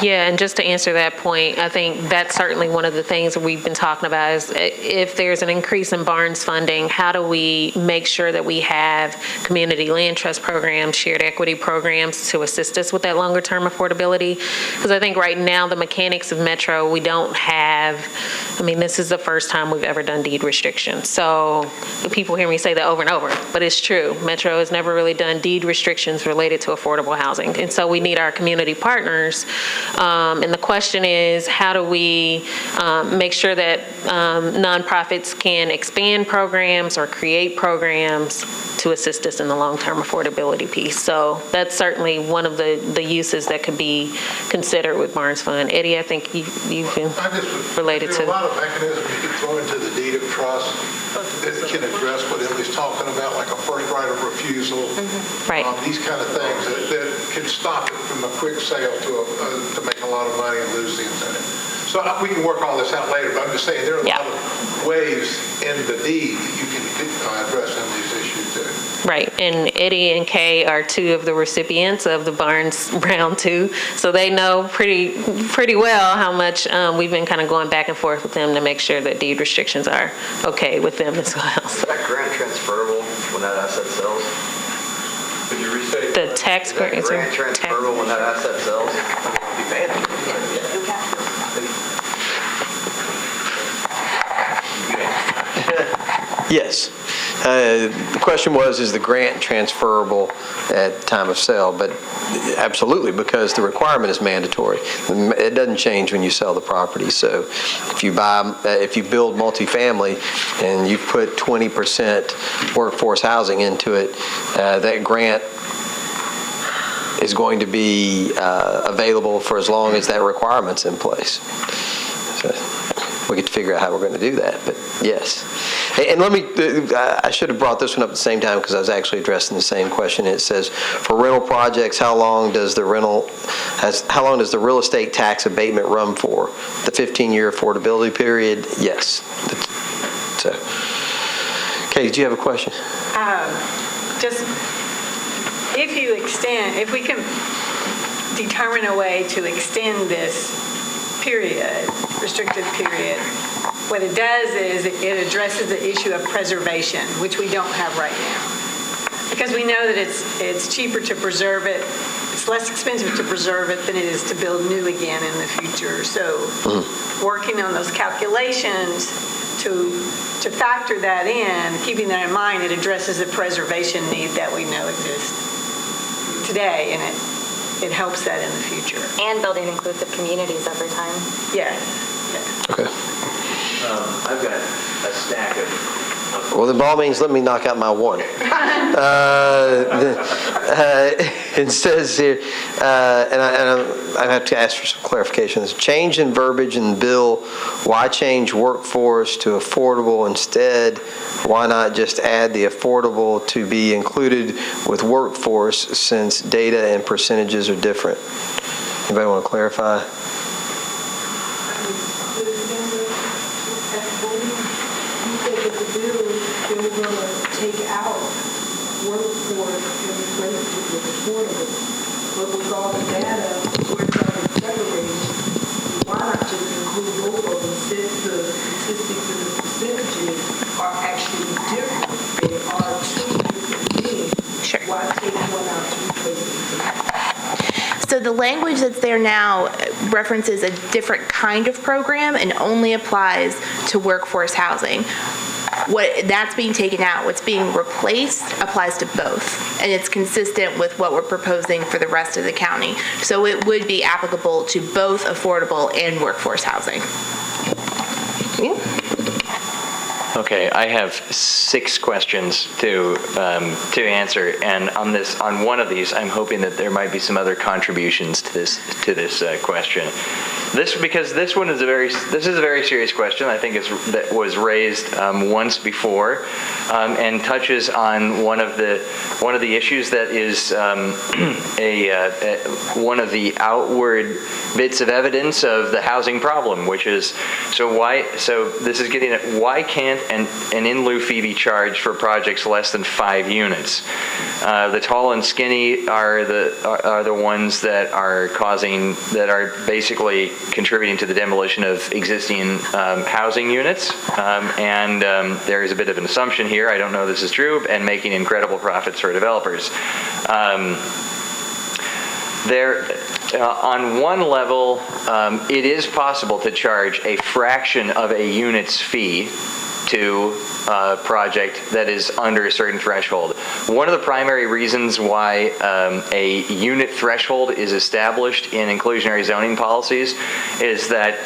Yeah, and just to answer that point, I think that's certainly one of the things we've been talking about is if there's an increase in Barnes funding, how do we make sure that we have community land trust programs, shared equity programs to assist us with that longer term affordability? Because I think right now the mechanics of Metro, we don't have, I mean, this is the first time we've ever done deed restrictions. So people hear me say that over and over, but it's true. Metro has never really done deed restrictions related to affordable housing. And so we need our community partners. And the question is, how do we make sure that nonprofits can expand programs or create programs to assist us in the long-term affordability piece? So that's certainly one of the uses that could be considered with Barnes Fund. Eddie, I think you've been related to. There are a lot of mechanisms you can throw into the deed of trust that can address what Emily's talking about, like a first right of refusal. Right. These kind of things that can stop it from a quick sale to make a lot of money and lose the incentive. So we can work all this out later, but I'm just saying there are a lot of ways in the deed that you can address some of these issues too. Right, and Eddie and Kay are two of the recipients of the Barnes Round 2, so they know pretty well how much we've been kind of going back and forth with them to make sure that deed restrictions are okay with them as well. Is that grant transferable when that asset sells? Could you restate? The tax Is that grant transferable when that asset sells? Be bad. Yes. The question was, is the grant transferable at time of sale? But absolutely, because the requirement is mandatory. It doesn't change when you sell the property. So if you build multifamily and you put 20% workforce housing into it, that grant is going to be available for as long as that requirement's in place. So we get to figure out how we're going to do that, but yes. And let me, I should have brought this one up at the same time because I was actually addressing the same question. It says, for rental projects, how long does the real estate tax abatement run for? The 15-year affordability period? Yes. So, okay, did you have a question? Just, if we can determine a way to extend this period, restricted period, what it does is it addresses the issue of preservation, which we don't have right now. Because we know that it's cheaper to preserve it, it's less expensive to preserve it than it is to build new again in the future. So working on those calculations to factor that in, keeping that in mind, it addresses the preservation need that we know exists today, and it helps that in the future. And building inclusive communities over time. Yeah. Okay. I've got a stack of Well, then by all means, let me knock out my one. It says here, and I have to ask for some clarifications. Change in verbiage in the bill. Why change workforce to affordable instead? Why not just add the affordable to be included with workforce since data and percentages are different? Anybody want to clarify? Take out workforce and replace it with affordable. But with all the data, we're trying to separate. Why not just include both of them since the statistics and the percentages are actually different? They are two different things. Sure. Why take one out to replace it? So the language that's there now references a different kind of program and only applies to workforce housing. That's being taken out. What's being replaced applies to both, and it's consistent with what we're proposing for the rest of the county. So it would be applicable to both affordable and workforce housing. Yeah. Okay, I have 6 questions to answer, and on one of these, I'm hoping that there might be some other contributions to this question. Because this one is a very serious question. I think that was raised once before, and touches on one of the issues that is one of the outward bits of evidence of the housing problem, which is so this is getting at why can't an in lieu fee be charged for projects less than 5 units? The tall and skinny are the ones that are basically contributing to the demolition of existing housing units, and there is a bit of an assumption here, I don't know this is true, and making incredible profits for developers. On one level, it is possible to charge a fraction of a unit's fee to a project that is under a certain threshold. One of the primary reasons why a unit threshold is established in inclusionary zoning policies is that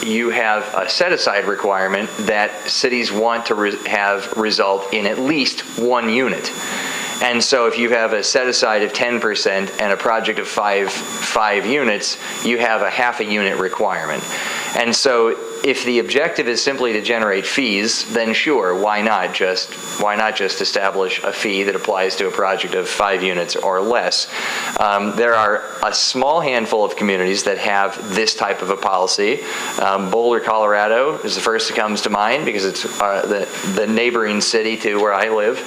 you have a set-aside requirement that cities want to have result in at least 1 unit. And so if you have a set-aside of 10% and a project of five units, you have a half a unit requirement. And so if the objective is simply to generate fees, then sure, why not just establish a fee that applies to a project of 5 units or less? There are a small handful of communities that have this type of a policy. Boulder, Colorado is the first that comes to mind because it's the neighboring city to where I live,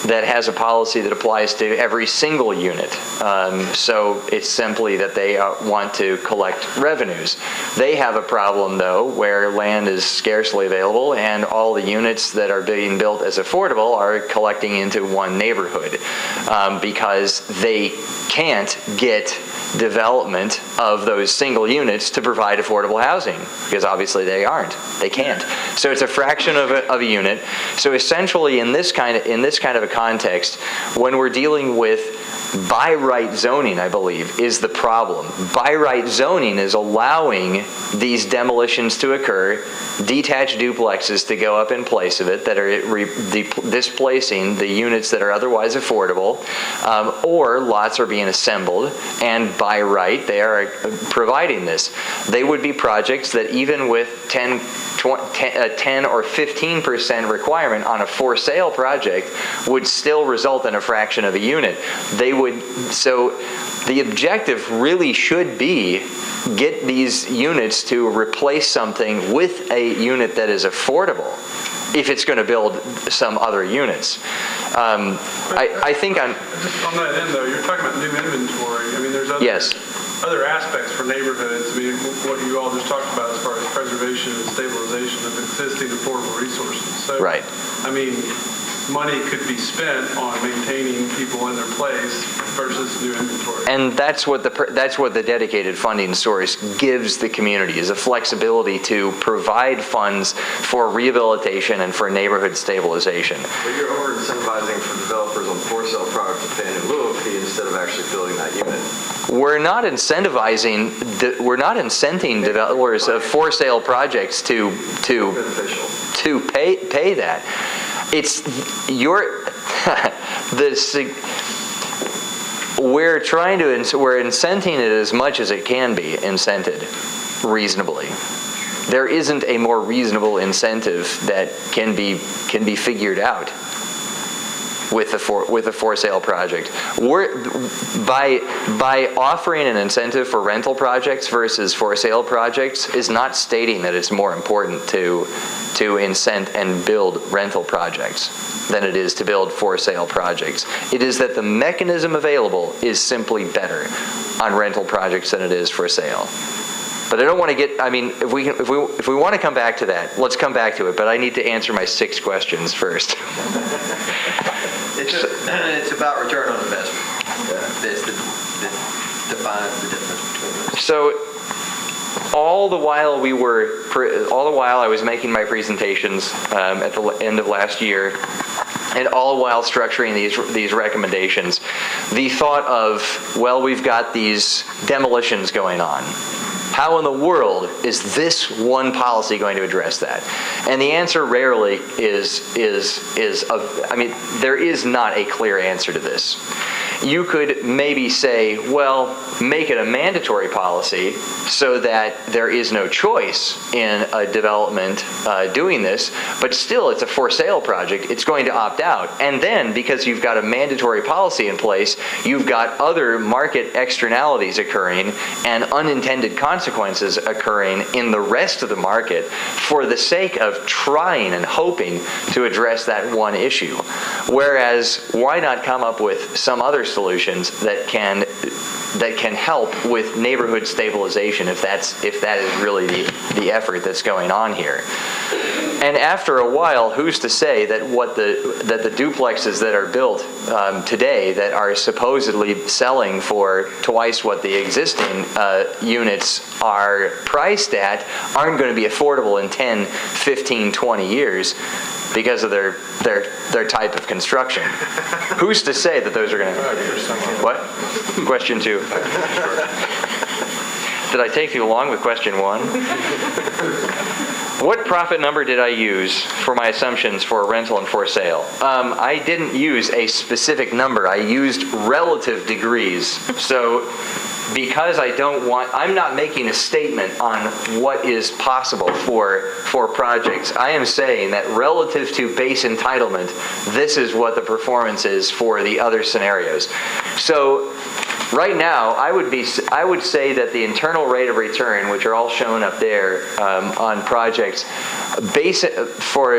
that has a policy that applies to every single unit. So it's simply that they want to collect revenues. They have a problem, though, where land is scarcely available and all the units that are being built as affordable are collecting into one neighborhood because they can't get development of those single units to provide affordable housing because obviously they can't. So it's a fraction of a unit. So essentially in this kind of a context, when we're dealing with by right zoning, I believe, is the problem. By right zoning is allowing these demolitions to occur, detached duplexes to go up in place of it that are displacing the units that are otherwise affordable, or lots are being assembled, and by right they are providing this. They would be projects that even with 10 a 10 or 15% requirement on a for sale project would still result in a fraction of a unit. So the objective really should be get these units to replace something with a unit that is affordable if it's going to build some other units. I think on... Just on that end, though, you're talking about new inventory. I mean, there's other aspects for neighborhoods. I mean, what you all just talked about as far as preservation and stabilization of existing affordable resources. So, right. I mean, money could be spent on maintaining people in their place versus new inventory. And that's what the dedicated funding source gives the community, is a flexibility to provide funds for rehabilitation and for neighborhood stabilization. But you're over incentivizing for developers on for sale products to pay in lieu of fee instead of actually building that unit. We're not incenting developers of for sale projects to pay that. It's we're incenting it as much as it can be incented reasonably. There isn't a more reasonable incentive that can be figured out with a for sale project. By offering an incentive for rental projects versus for sale projects is not stating that it's more important to incent and build rental projects than it is to build for sale projects. It is that the mechanism available is simply better on rental projects than it is for sale. But I don't want to get, I mean, if we want to come back to that, let's come back to it, but I need to answer my 6 questions first. It's about return on investment. That's defines the difference between those. So, all the while I was making my presentations at the end of last year, and all the while structuring these recommendations, the thought of, well, we've got these demolitions going on. How in the world is this one policy going to address that? And the answer rarely there is not a clear answer to this. You could maybe say, well, make it a mandatory policy so that there is no choice in a development doing this, but still it's a for sale project, it's going to opt out. And then, because you've got a mandatory policy in place, you've got other market externalities occurring and unintended consequences occurring in the rest of the market for the sake of trying and hoping to address that one issue. Whereas, why not come up with some other solutions that can help with neighborhood stabilization if that is really the effort that's going on here. And after a while, who's to say that the duplexes that are built today that are supposedly selling for twice what the existing units are priced at aren't going to be affordable in 10, 15, 20 years because of their type of construction. Who's to say that those are going to... What? Question 2. Did I take you along with question 1? What profit number did I use for my assumptions for rental and for sale? I didn't use a specific number. I used relative degrees. So because I'm not making a statement on what is possible for projects. I am saying that relative to base entitlement, this is what the performance is for the other scenarios. So right now, I would say that the internal rate of return, which are all shown up there on projects, for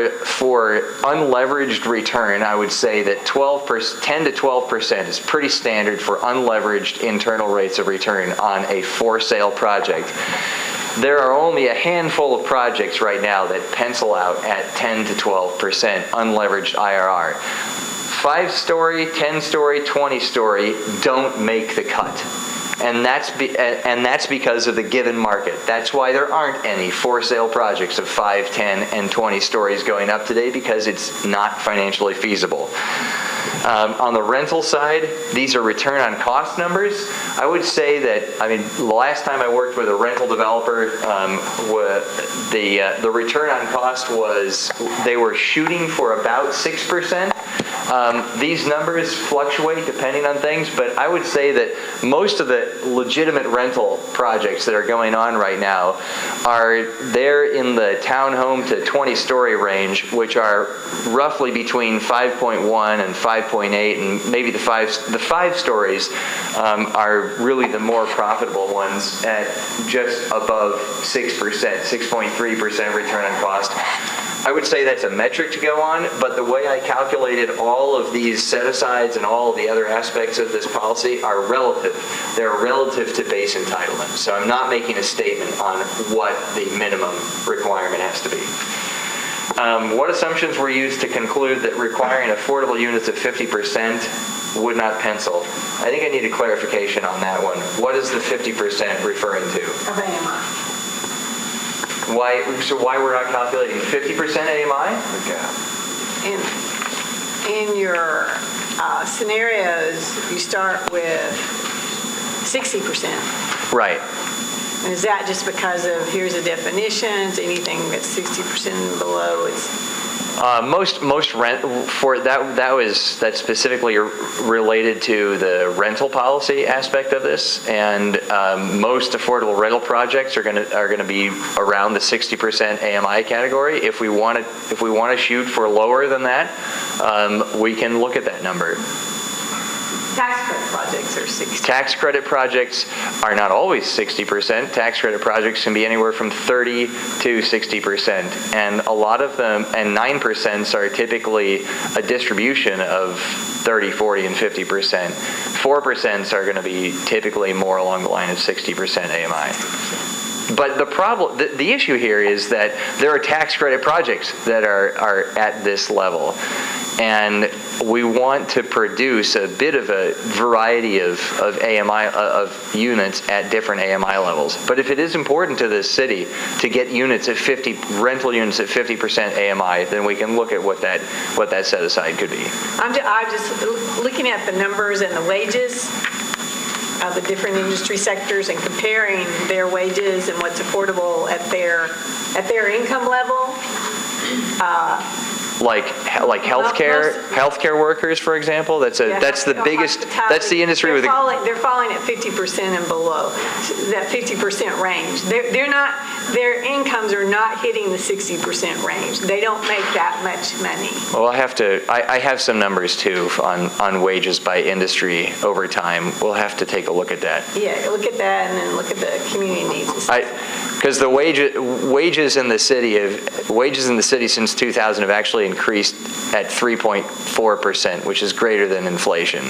unleveraged return, I would say that 10 to 12% is pretty standard for unleveraged internal rates of return on a for sale project. There are only a handful of projects right now that pencil out at 10 to 12% unleveraged IRR. 5-story, 10-story, 20-story don't make the cut. And that's because of the given market. That's why there aren't any for sale projects of 5, 10, and 20 stories going up today, because it's not financially feasible. On the rental side, these are return on cost numbers. I would say that, the last time I worked with a rental developer, the return on cost was, they were shooting for about 6%. These numbers fluctuate depending on things, but I would say that most of the legitimate rental projects that are going on right now are there in the townhome to 20-story range, which are roughly between 5.1 and 5.8, and maybe the five stories are really the more profitable ones at just above 6%, 6.3% return on cost. I would say that's a metric to go on, but the way I calculated all of these set-asides and all of the other aspects of this policy are relative. They're relative to base entitlement. So I'm not making a statement on what the minimum requirement has to be. What assumptions were used to conclude that requiring affordable units of 50% would not pencil? I think I need a clarification on that one. What is the 50% referring to? Of AMI. Why we're not calculating 50% AMI? In your scenarios, you start with 60%. Right. And is that just because of, here's the definitions, anything that's 60% and below, it's... Most rent for that's specifically related to the rental policy aspect of this, and most affordable rental projects are going to be around the 60% AMI category. If we want to shoot for lower than that, we can look at that number. Tax credit projects are 60%. Tax credit projects are not always 60%. Tax credit projects can be anywhere from 30 to 60%. And a lot of them, and 9% are typically a distribution of 30, 40, and 50%. 4% are going to be typically more along the line of 60% AMI. But the problem, the issue here is that there are tax credit projects that are at this level. And we want to produce a bit of a variety of AMI of units at different AMI levels. But if it is important to this city to get units at rental units at 50% AMI, then we can look at what that set aside could be. I'm just looking at the numbers and the wages of the different industry sectors and comparing their wages and what's affordable at their income level. Like healthcare workers, for example. That's the biggest. That's the industry with. They're falling at 50% and below. That 50% range. They're not. Their incomes are not hitting the 60% range. They don't make that much money. Well, I have some numbers too on wages by industry over time. We'll have to take a look at that. Yeah, look at that and then look at the community needs. Because the wages in the city since 2000 have actually increased at 3.4%, which is greater than inflation.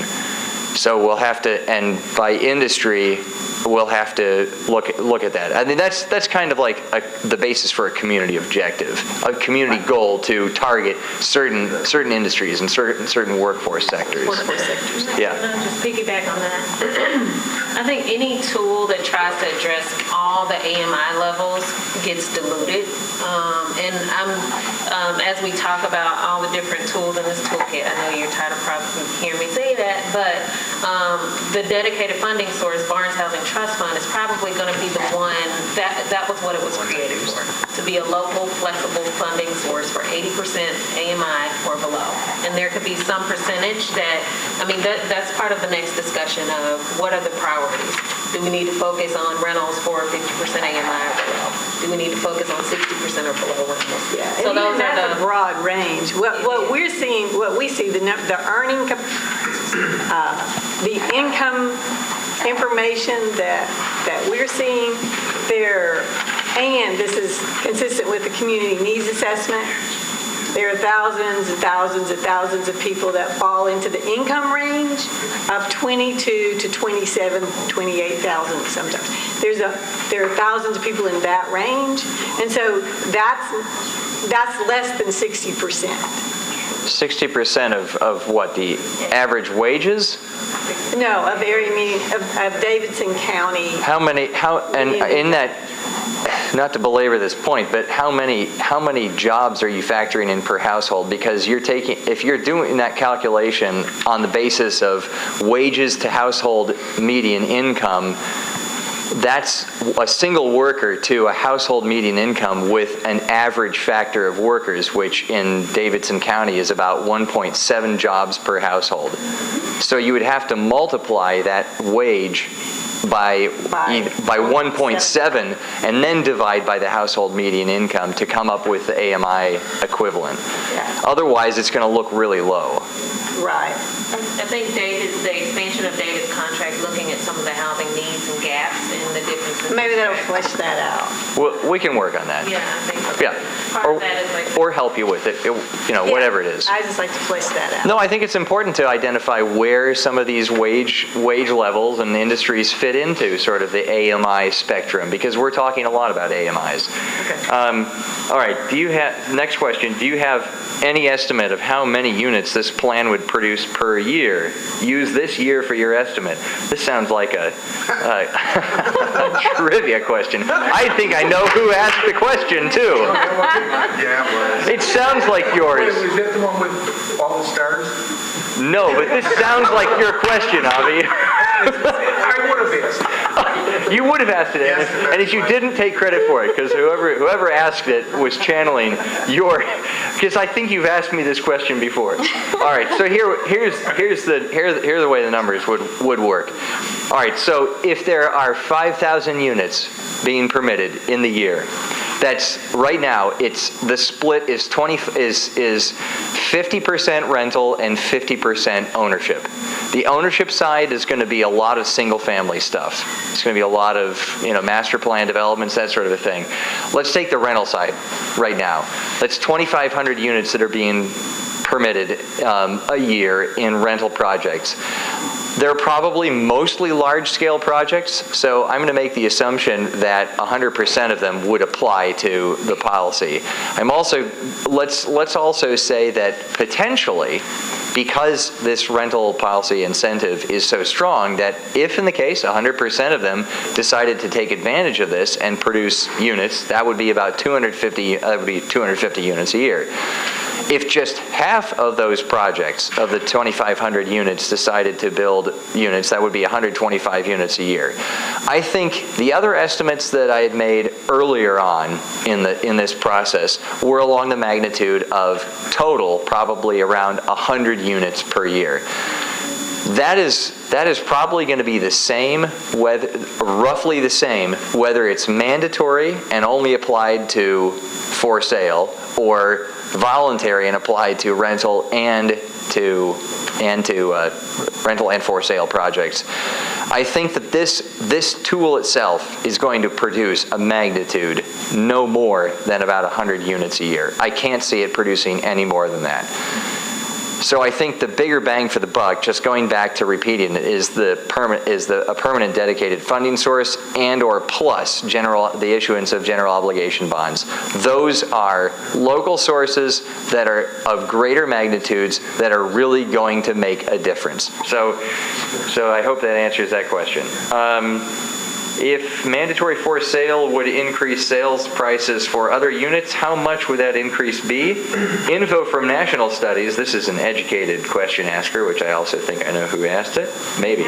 So we'll have to, and by industry, we'll have to look at that. I mean, that's kind of like the basis for a community objective, a community goal to target certain industries and certain workforce sectors. Yeah. Can I just piggyback on that? I think any tool that tries to address all the AMI levels gets diluted. And as we talk about all the different tools in this toolkit, I know you're tired of probably hearing me say that, but the dedicated funding source, Barnes Housing Trust Fund, is probably going to be the one that was what it was created for, to be a local, flexible funding source for 80% AMI or below. And there could be some percentage that's part of the next discussion of what are the priorities. Do we need to focus on rentals for 50% AMI or below? Do we need to focus on 60% or below rentals? Yeah, so those that's a broad range. What we see, the earning, the income information that we're seeing there, and this is consistent with the community needs assessment. There are thousands and thousands and thousands of people that fall into the income range of 22 to 27, 28,000 sometimes. There are thousands of people in that range, and so that's less than 60%. 60% of what, the average wages? No, of Davidson County. In that, not to belabor this point, but how many jobs are you factoring in per household? Because if you're doing that calculation on the basis of wages to household median income, that's a single worker to a household median income with an average factor of workers, which in Davidson County is about 1.7 jobs per household. So you would have to multiply that wage by 1.7 and then divide by the household median income to come up with the AMI equivalent. Yeah. Otherwise, it's going to look really low. Right. I think the expansion of David's contract, looking at some of the housing needs and gaps and the differences. Maybe that'll flesh that out. Well, we can work on that. Yeah, I think so. Yeah. Part of that is like. Or help you with it, whatever it is. I just like to flesh that out. No, I think it's important to identify where some of these wage levels and industries fit into sort of the AMI spectrum, because we're talking a lot about AMIs. Okay. All right, next question, do you have any estimate of how many units this plan would produce per year? Use this year for your estimate. This sounds like a trivia question. I think I know who asked the question, too. It sounds like yours. Is that the one with all the stars? No, but this sounds like your question, Avi. I would have asked. You would have asked it, and if you didn't take credit for it, because whoever asked it was channeling because I think you've asked me this question before. All right, so here's the way the numbers would work. All right, so if there are 5,000 units being permitted in the year, that's right now. The split is 50% rental and 50% ownership. The ownership side is going to be a lot of single-family stuff. It's going to be a lot of master plan developments, that sort of a thing. Let's take the rental side right now. That's 2,500 units that are being permitted a year in rental projects. They're probably mostly large-scale projects, so I'm going to make the assumption that 100% of them would apply to the policy. Let's also say that potentially, because this rental policy incentive is so strong, that if in the case 100% of them decided to take advantage of this and produce units, that would be about 250 units a year. If just half of those projects, of the 2,500 units, decided to build units, that would be 125 units a year. I think the other estimates that I had made earlier on in this process were along the magnitude of total, probably around 100 units per year. That is probably going to be the same, roughly the same, whether it's mandatory and only applied to for sale, or voluntary and applied to rental and to rental and for sale projects. I think that this tool itself is going to produce a magnitude no more than about 100 units a year. I can't see it producing any more than that. So I think the bigger bang for the buck, just going back to repeating it, is a permanent dedicated funding source and/or plus the issuance of general obligation bonds. Those are local sources that are of greater magnitudes that are really going to make a difference. So I hope that answers that question. If mandatory for sale would increase sales prices for other units, how much would that increase be? Info from national studies, this is an educated question asker, which I also think I know who asked it, maybe.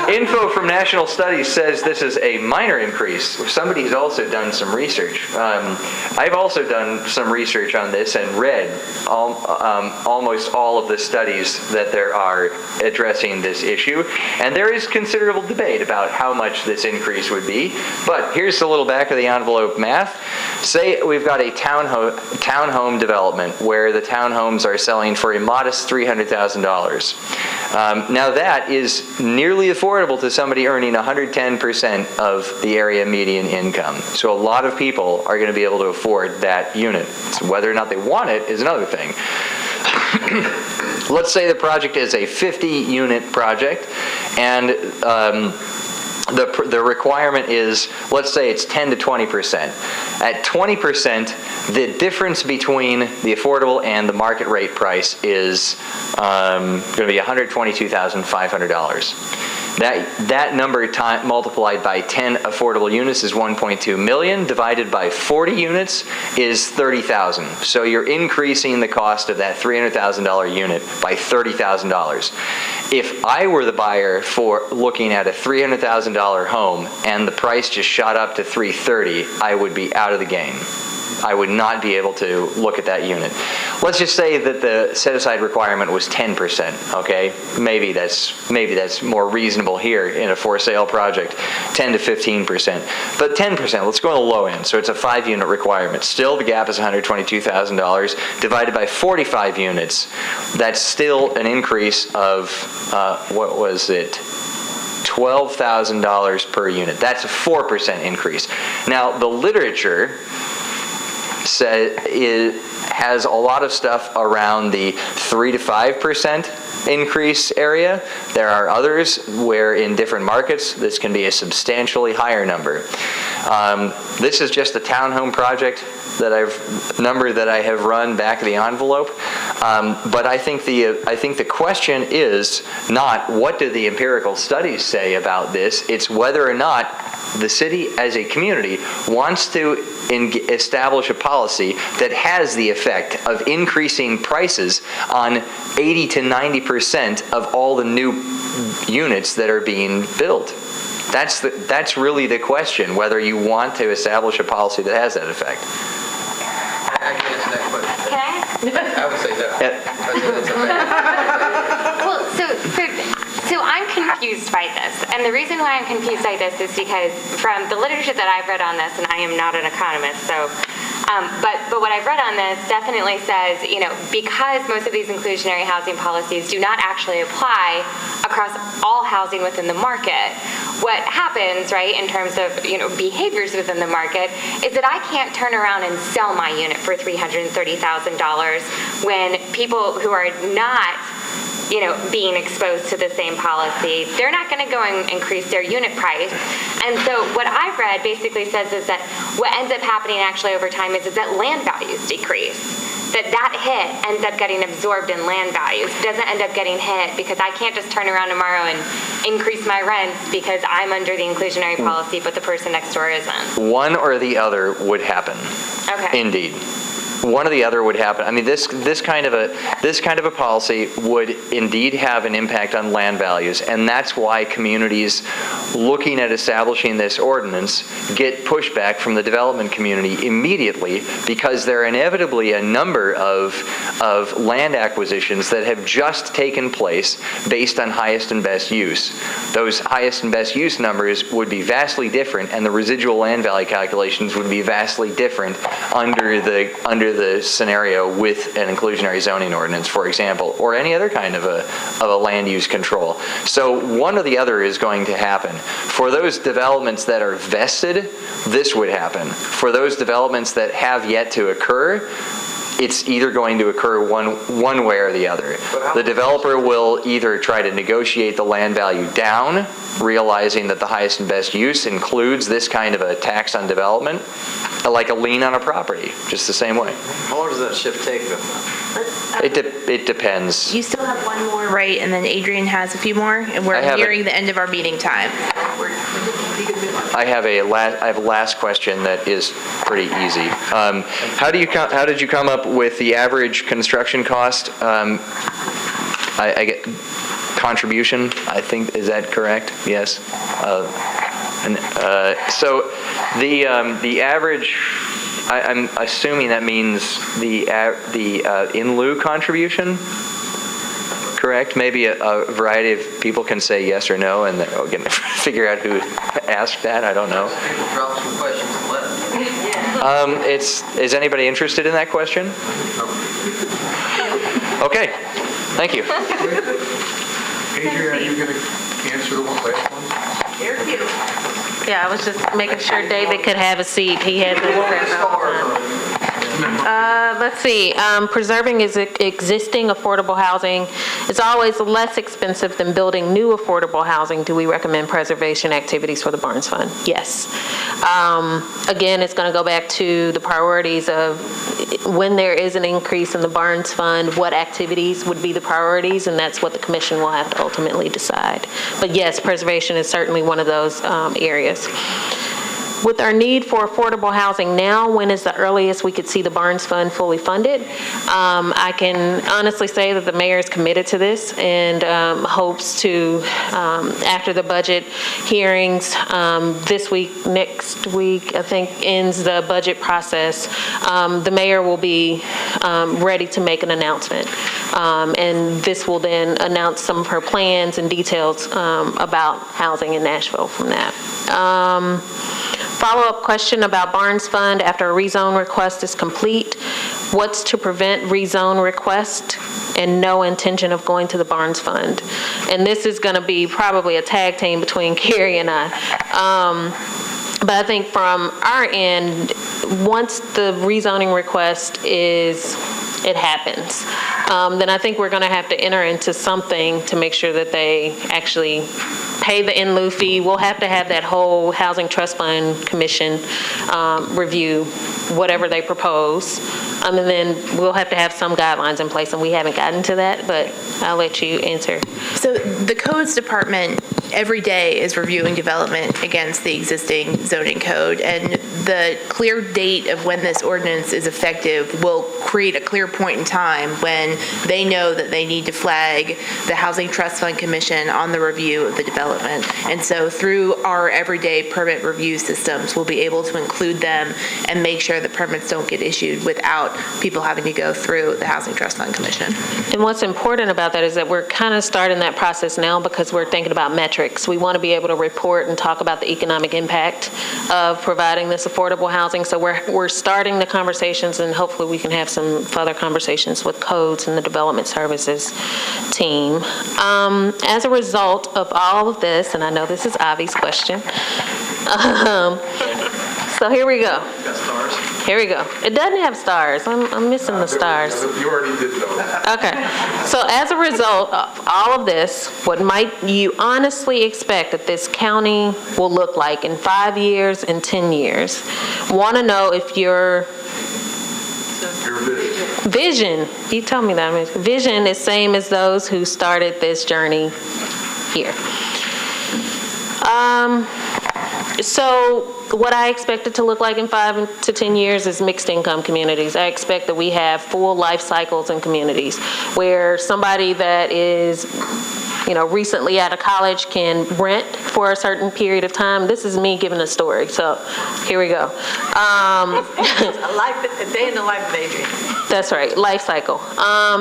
Info from national studies says this is a minor increase. Somebody's also done some research. I've also done some research on this and read almost all of the studies that there are addressing this issue, and there is considerable debate about how much this increase would be. But here's a little back of the envelope math. Say we've got a townhome development where the townhomes are selling for a modest $300,000. Now that is nearly affordable to somebody earning 110% of the area median income. So a lot of people are going to be able to afford that unit. So whether or not they want it is another thing. Let's say the project is a 50-unit project, and the requirement is, let's say it's 10 to 20%. At 20%, the difference between the affordable and the market rate price is going to be $122,500. That number multiplied by 10 affordable units is 1.2 million, divided by 40 units is 30,000. So you're increasing the cost of that $300,000 unit by $30,000. If I were the buyer for looking at a $300,000 home and the price just shot up to $330,000, I would be out of the game. I would not be able to look at that unit. Let's just say that the set-aside requirement was 10%, okay? Maybe that's more reasonable here in a for-sale project, 10 to 15%. But 10%, let's go on the low end. So it's a 5-unit requirement. Still, the gap is $122,000 divided by 45 units. That's still an increase of, what was it? $12,000 per unit. That's a 4% increase. Now, the literature has a lot of stuff around the 3 to 5% increase area. There are others where in different markets this can be a substantially higher number. This is just a townhome project that I have run back of the envelope. But I think the question is not what do the empirical studies say about this. It's whether or not the city as a community wants to establish a policy that has the effect of increasing prices on 80 to 90% of all the new units that are being built. That's really the question, whether you want to establish a policy that has that effect. I can answer that question. Can I? I would say no. Well, so I'm confused by this. And the reason why I'm confused by this is because from the literature that I've read on this, and I am not an economist, so, but what I've read on this definitely says, because most of these inclusionary housing policies do not actually apply across all housing within the market, what happens, right, in terms of, behaviors within the market is that I can't turn around and sell my unit for $330,000 when people who are not being exposed to the same policy, they're not going to go and increase their unit price. And so what I've read basically says is that what ends up happening actually over time is that land values decrease. That hit ends up getting absorbed in land values. It doesn't end up getting hit because I can't just turn around tomorrow and increase my rents because I'm under the inclusionary policy, but the person next door isn't. One or the other would happen. Okay. Indeed. One or the other would happen. I mean, this kind of a policy would indeed have an impact on land values, and that's why communities looking at establishing this ordinance get pushback from the development community immediately, because there are inevitably a number of land acquisitions that have just taken place based on highest and best use. Those highest and best use numbers would be vastly different, and the residual land value calculations would be vastly different under the scenario with an inclusionary zoning ordinance, for example, or any other kind of a land use control. So one or the other is going to happen. For those developments that are vested, this would happen. For those developments that have yet to occur, it's either going to occur one way or the other. The developer will either try to negotiate the land value down, realizing that the highest and best use includes this kind of a tax on development, like a lien on a property, just the same way. How long does that shift take them? It depends. You still have one more, right? And then Adrian has a few more, and we're nearing the end of our meeting time. I have a last question that is pretty easy. How did you come up with the average construction cost? I get contribution, I think, is that correct? Yes. So the average, I'm assuming that means the in lieu contribution, correct? Maybe a variety of people can say yes or no, and we're going to figure out who asked that. I don't know. People drop some questions and left. Is anybody interested in that question? Okay. Thank you. Adrian, are you going to answer the last one? Yeah, I was just making sure David could have a seat. He has his let's see. Preserving existing affordable housing is always less expensive than building new affordable housing. Do we recommend preservation activities for the Barnes Fund? Yes. Again, it's going to go back to the priorities of when there is an increase in the Barnes Fund, what activities would be the priorities, and that's what the commission will have to ultimately decide. But yes, preservation is certainly one of those areas. With our need for affordable housing now, when is the earliest we could see the Barnes Fund fully funded? I can honestly say that the mayor is committed to this and hopes to, after the budget hearings this week, next week, I think ends the budget process, the mayor will be ready to make an announcement. And this will then announce some of her plans and details about housing in Nashville from that. Follow-up question about Barnes Fund after a rezone request is complete. What's to prevent rezone request and no intention of going to the Barnes Fund? And this is going to be probably a tag team between Carrie and I. But I think from our end, once the rezoning request it happens, then I think we're going to have to enter into something to make sure that they actually pay the in lieu fee. We'll have to have that whole Housing Trust Fund Commission review whatever they propose. And then we'll have to have some guidelines in place, and we haven't gotten to that, but I'll let you answer. So the codes department every day is reviewing development against the existing zoning code, and the clear date of when this ordinance is effective will create a clear point in time when they know that they need to flag the Housing Trust Fund Commission on the review of the development. And so through our everyday permit review systems, we'll be able to include them and make sure that permits don't get issued without people having to go through the Housing Trust Fund Commission. And what's important about that is that we're kind of starting that process now because we're thinking about metrics. We want to be able to report and talk about the economic impact of providing this affordable housing. So we're starting the conversations, and hopefully we can have some further conversations with codes and the development services team. As a result of all of this, and I know this is Avi's question, so here we go. Got stars? Here we go. It doesn't have stars. I'm missing the stars. You already did those. Okay. So as a result of all of this, what might you honestly expect that this county will look like in 5 years and 10 years? Want to know if your vision, you tell me that, vision is same as those who started this journey here. So what I expect it to look like in 5 to 10 years is mixed income communities. I expect that we have full life cycles in communities where somebody that is recently out of college can rent for a certain period of time. This is me giving a story, so here we go. A day in the life of Adrian. That's right, life cycle.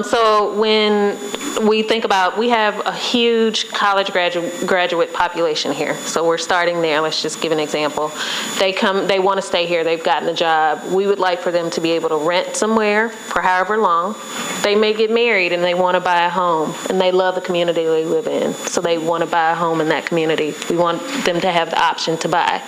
So when we think about, we have a huge college graduate population here. So we're starting there. Let's just give an example. They want to stay here. They've gotten a job. We would like for them to be able to rent somewhere for however long. They may get married and they want to buy a home, and they love the community they live in. So they want to buy a home in that community. We want them to have the option to buy.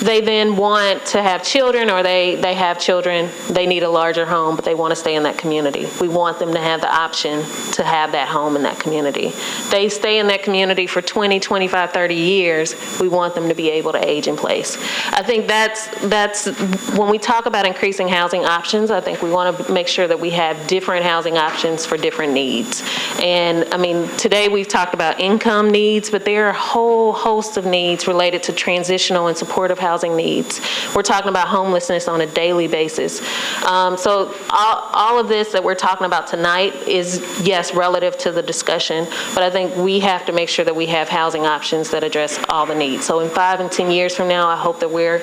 They then want to have children, or they have children. They need a larger home, but they want to stay in that community. We want them to have the option to have that home in that community. They stay in that community for 20, 25, 30 years. We want them to be able to age in place. I think that's when we talk about increasing housing options, I think we want to make sure that we have different housing options for different needs. And I mean, today we've talked about income needs, but there are a whole host of needs related to transitional and supportive housing needs. We're talking about homelessness on a daily basis. So all of this that we're talking about tonight is, yes, relative to the discussion, but I think we have to make sure that we have housing options that address all the needs. So in 5 and 10 years from now, I hope that we're,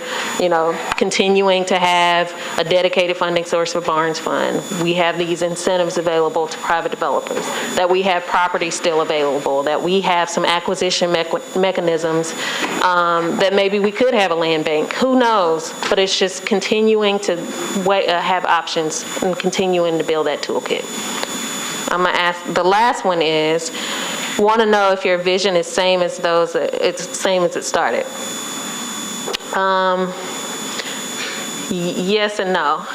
continuing to have a dedicated funding source for Barnes Fund. We have these incentives available to private developers, that we have property still available, that we have some acquisition mechanisms, that maybe we could have a land bank. Who knows? But it's just continuing to have options and continuing to build that toolkit. I'm going to ask, the last one is, want to know if your vision is same as those, it's same as it started. Yes and no.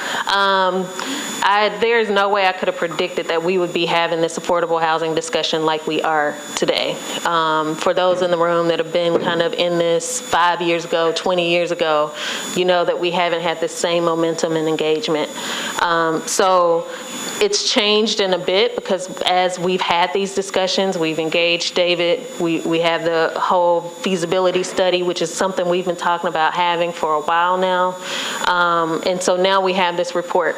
There's no way I could have predicted that we would be having this affordable housing discussion like we are today. For those in the room that have been kind of in this 5 years ago, 20 years ago, you know that we haven't had the same momentum and engagement. So it's changed in a bit because as we've had these discussions, we've engaged David. We have the whole feasibility study, which is something we've been talking about having for a while now. And so now we have this report,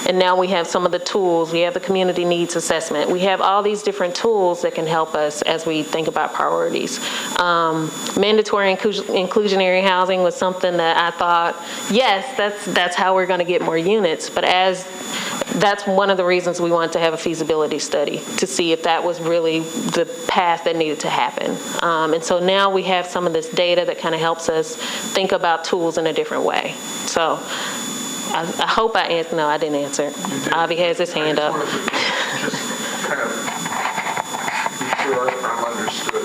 and now we have some of the tools. We have the community needs assessment. We have all these different tools that can help us as we think about priorities. Mandatory inclusionary housing was something that I thought, yes, that's how we're going to get more units. But that's one of the reasons we wanted to have a feasibility study, to see if that was really the path that needed to happen. And so now we have some of this data that kind of helps us think about tools in a different way. So I hope I answered. No, I didn't answer. Avi has his hand up. Just kind of be sure I'm understood.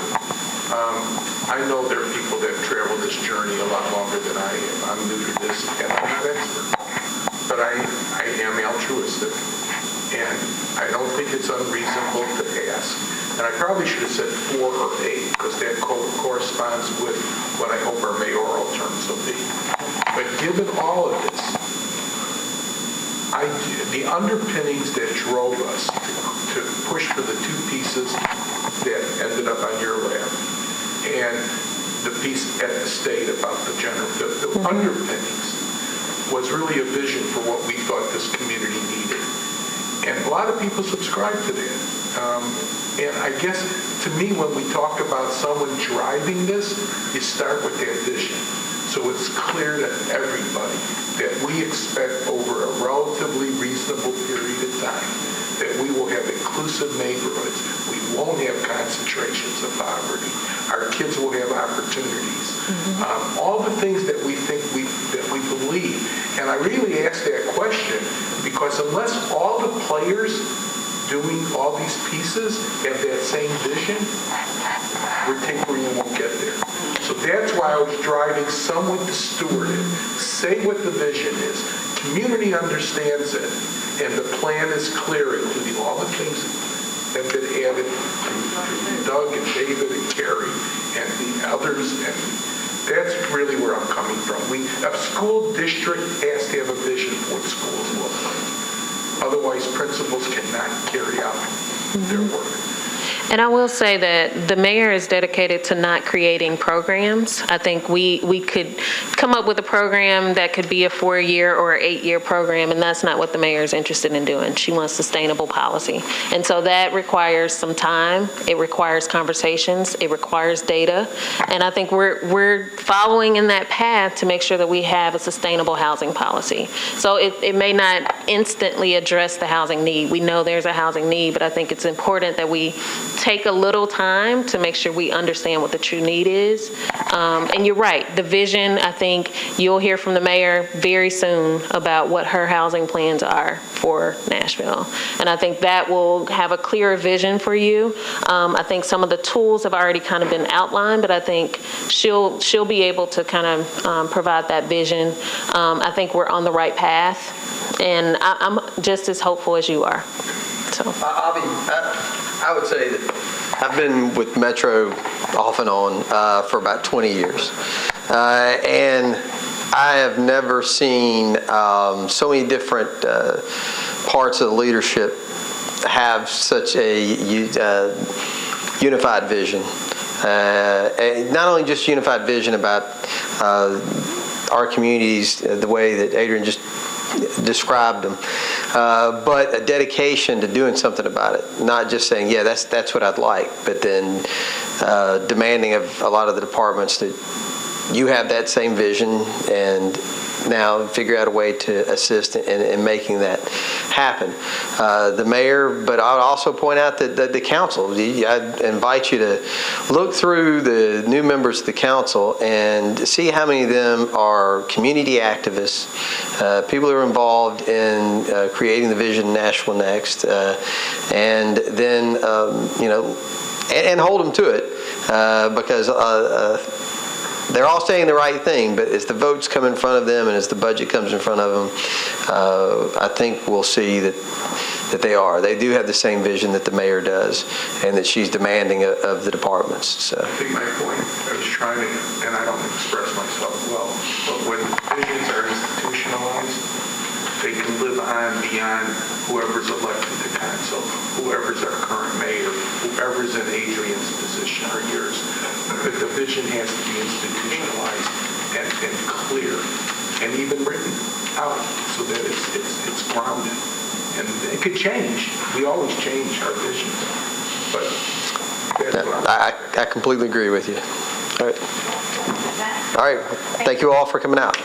I know there are people that travel this journey a lot longer than I am. I'm new to this, and I'm not expert. But I am altruistic, and I don't think it's unreasonable to ask. And I probably should have said 4 or 8, because that corresponds with what I hope our mayoral terms will be. But given all of this, the underpinnings that drove us to push for the 2 pieces that ended up on your lap, and the piece at the state about the underpinnings, was really a vision for what we thought this community needed. And a lot of people subscribe to that. And I guess, to me, when we talk about someone driving this, you start with that vision. So it's clear to everybody that we expect over a relatively reasonable period of time that we will have inclusive neighborhoods. We won't have concentrations of poverty. Our kids will have opportunities. All the things that we think that we believe. And I really ask that question because unless all the players doing all these pieces have that same vision, we're tinkering and won't get there. So that's why I was driving someone to steward it, say what the vision is. Community understands it, and the plan is clear, including all the things that have been added to Doug and David and Carrie and the others, and that's really where I'm coming from. A school district has to have a vision for what schools look like. Otherwise, principals cannot carry out their work. And I will say that the mayor is dedicated to not creating programs. I think we could come up with a program that could be a 4-year or 8-year program, and that's not what the mayor is interested in doing. She wants sustainable policy. And so that requires some time. It requires conversations. It requires data. And I think we're following in that path to make sure that we have a sustainable housing policy. So it may not instantly address the housing need. We know there's a housing need, but I think it's important that we take a little time to make sure we understand what the true need is. And you're right, the vision, I think you'll hear from the mayor very soon about what her housing plans are for Nashville. And I think that will have a clearer vision for you. I think some of the tools have already kind of been outlined, but I think she'll be able to kind of provide that vision. I think we're on the right path, and I'm just as hopeful as you are. So. I would say that I've been with Metro off and on for about 20 years. And I have never seen so many different parts of the leadership have such a unified vision. Not only just unified vision about our communities, the way that Adrian just described them, but a dedication to doing something about it. Not just saying, yeah, that's what I'd like, but then demanding of a lot of the departments that you have that same vision and now figure out a way to assist in making that happen. The mayor, but I would also point out that the council, I invite you to look through the new members of the council and see how many of them are community activists, people who are involved in creating the vision Nashville Next, and then, and hold them to it, because they're all saying the right thing, but as the votes come in front of them and as the budget comes in front of them, I think we'll see that they are. They do have the same vision that the mayor does, and that she's demanding of the departments. So. I think my point, I was trying to, and I don't express myself well, but when visions are institutionalized, they can live on beyond whoever's elected to council, whoever's our current mayor, whoever's in Adrian's position or yours. But the vision has to be institutionalized and clear and even written out so that it's grounded. And it could change. We always change our visions. But that's what I completely agree with you. All right. All right. Thank you all for coming out.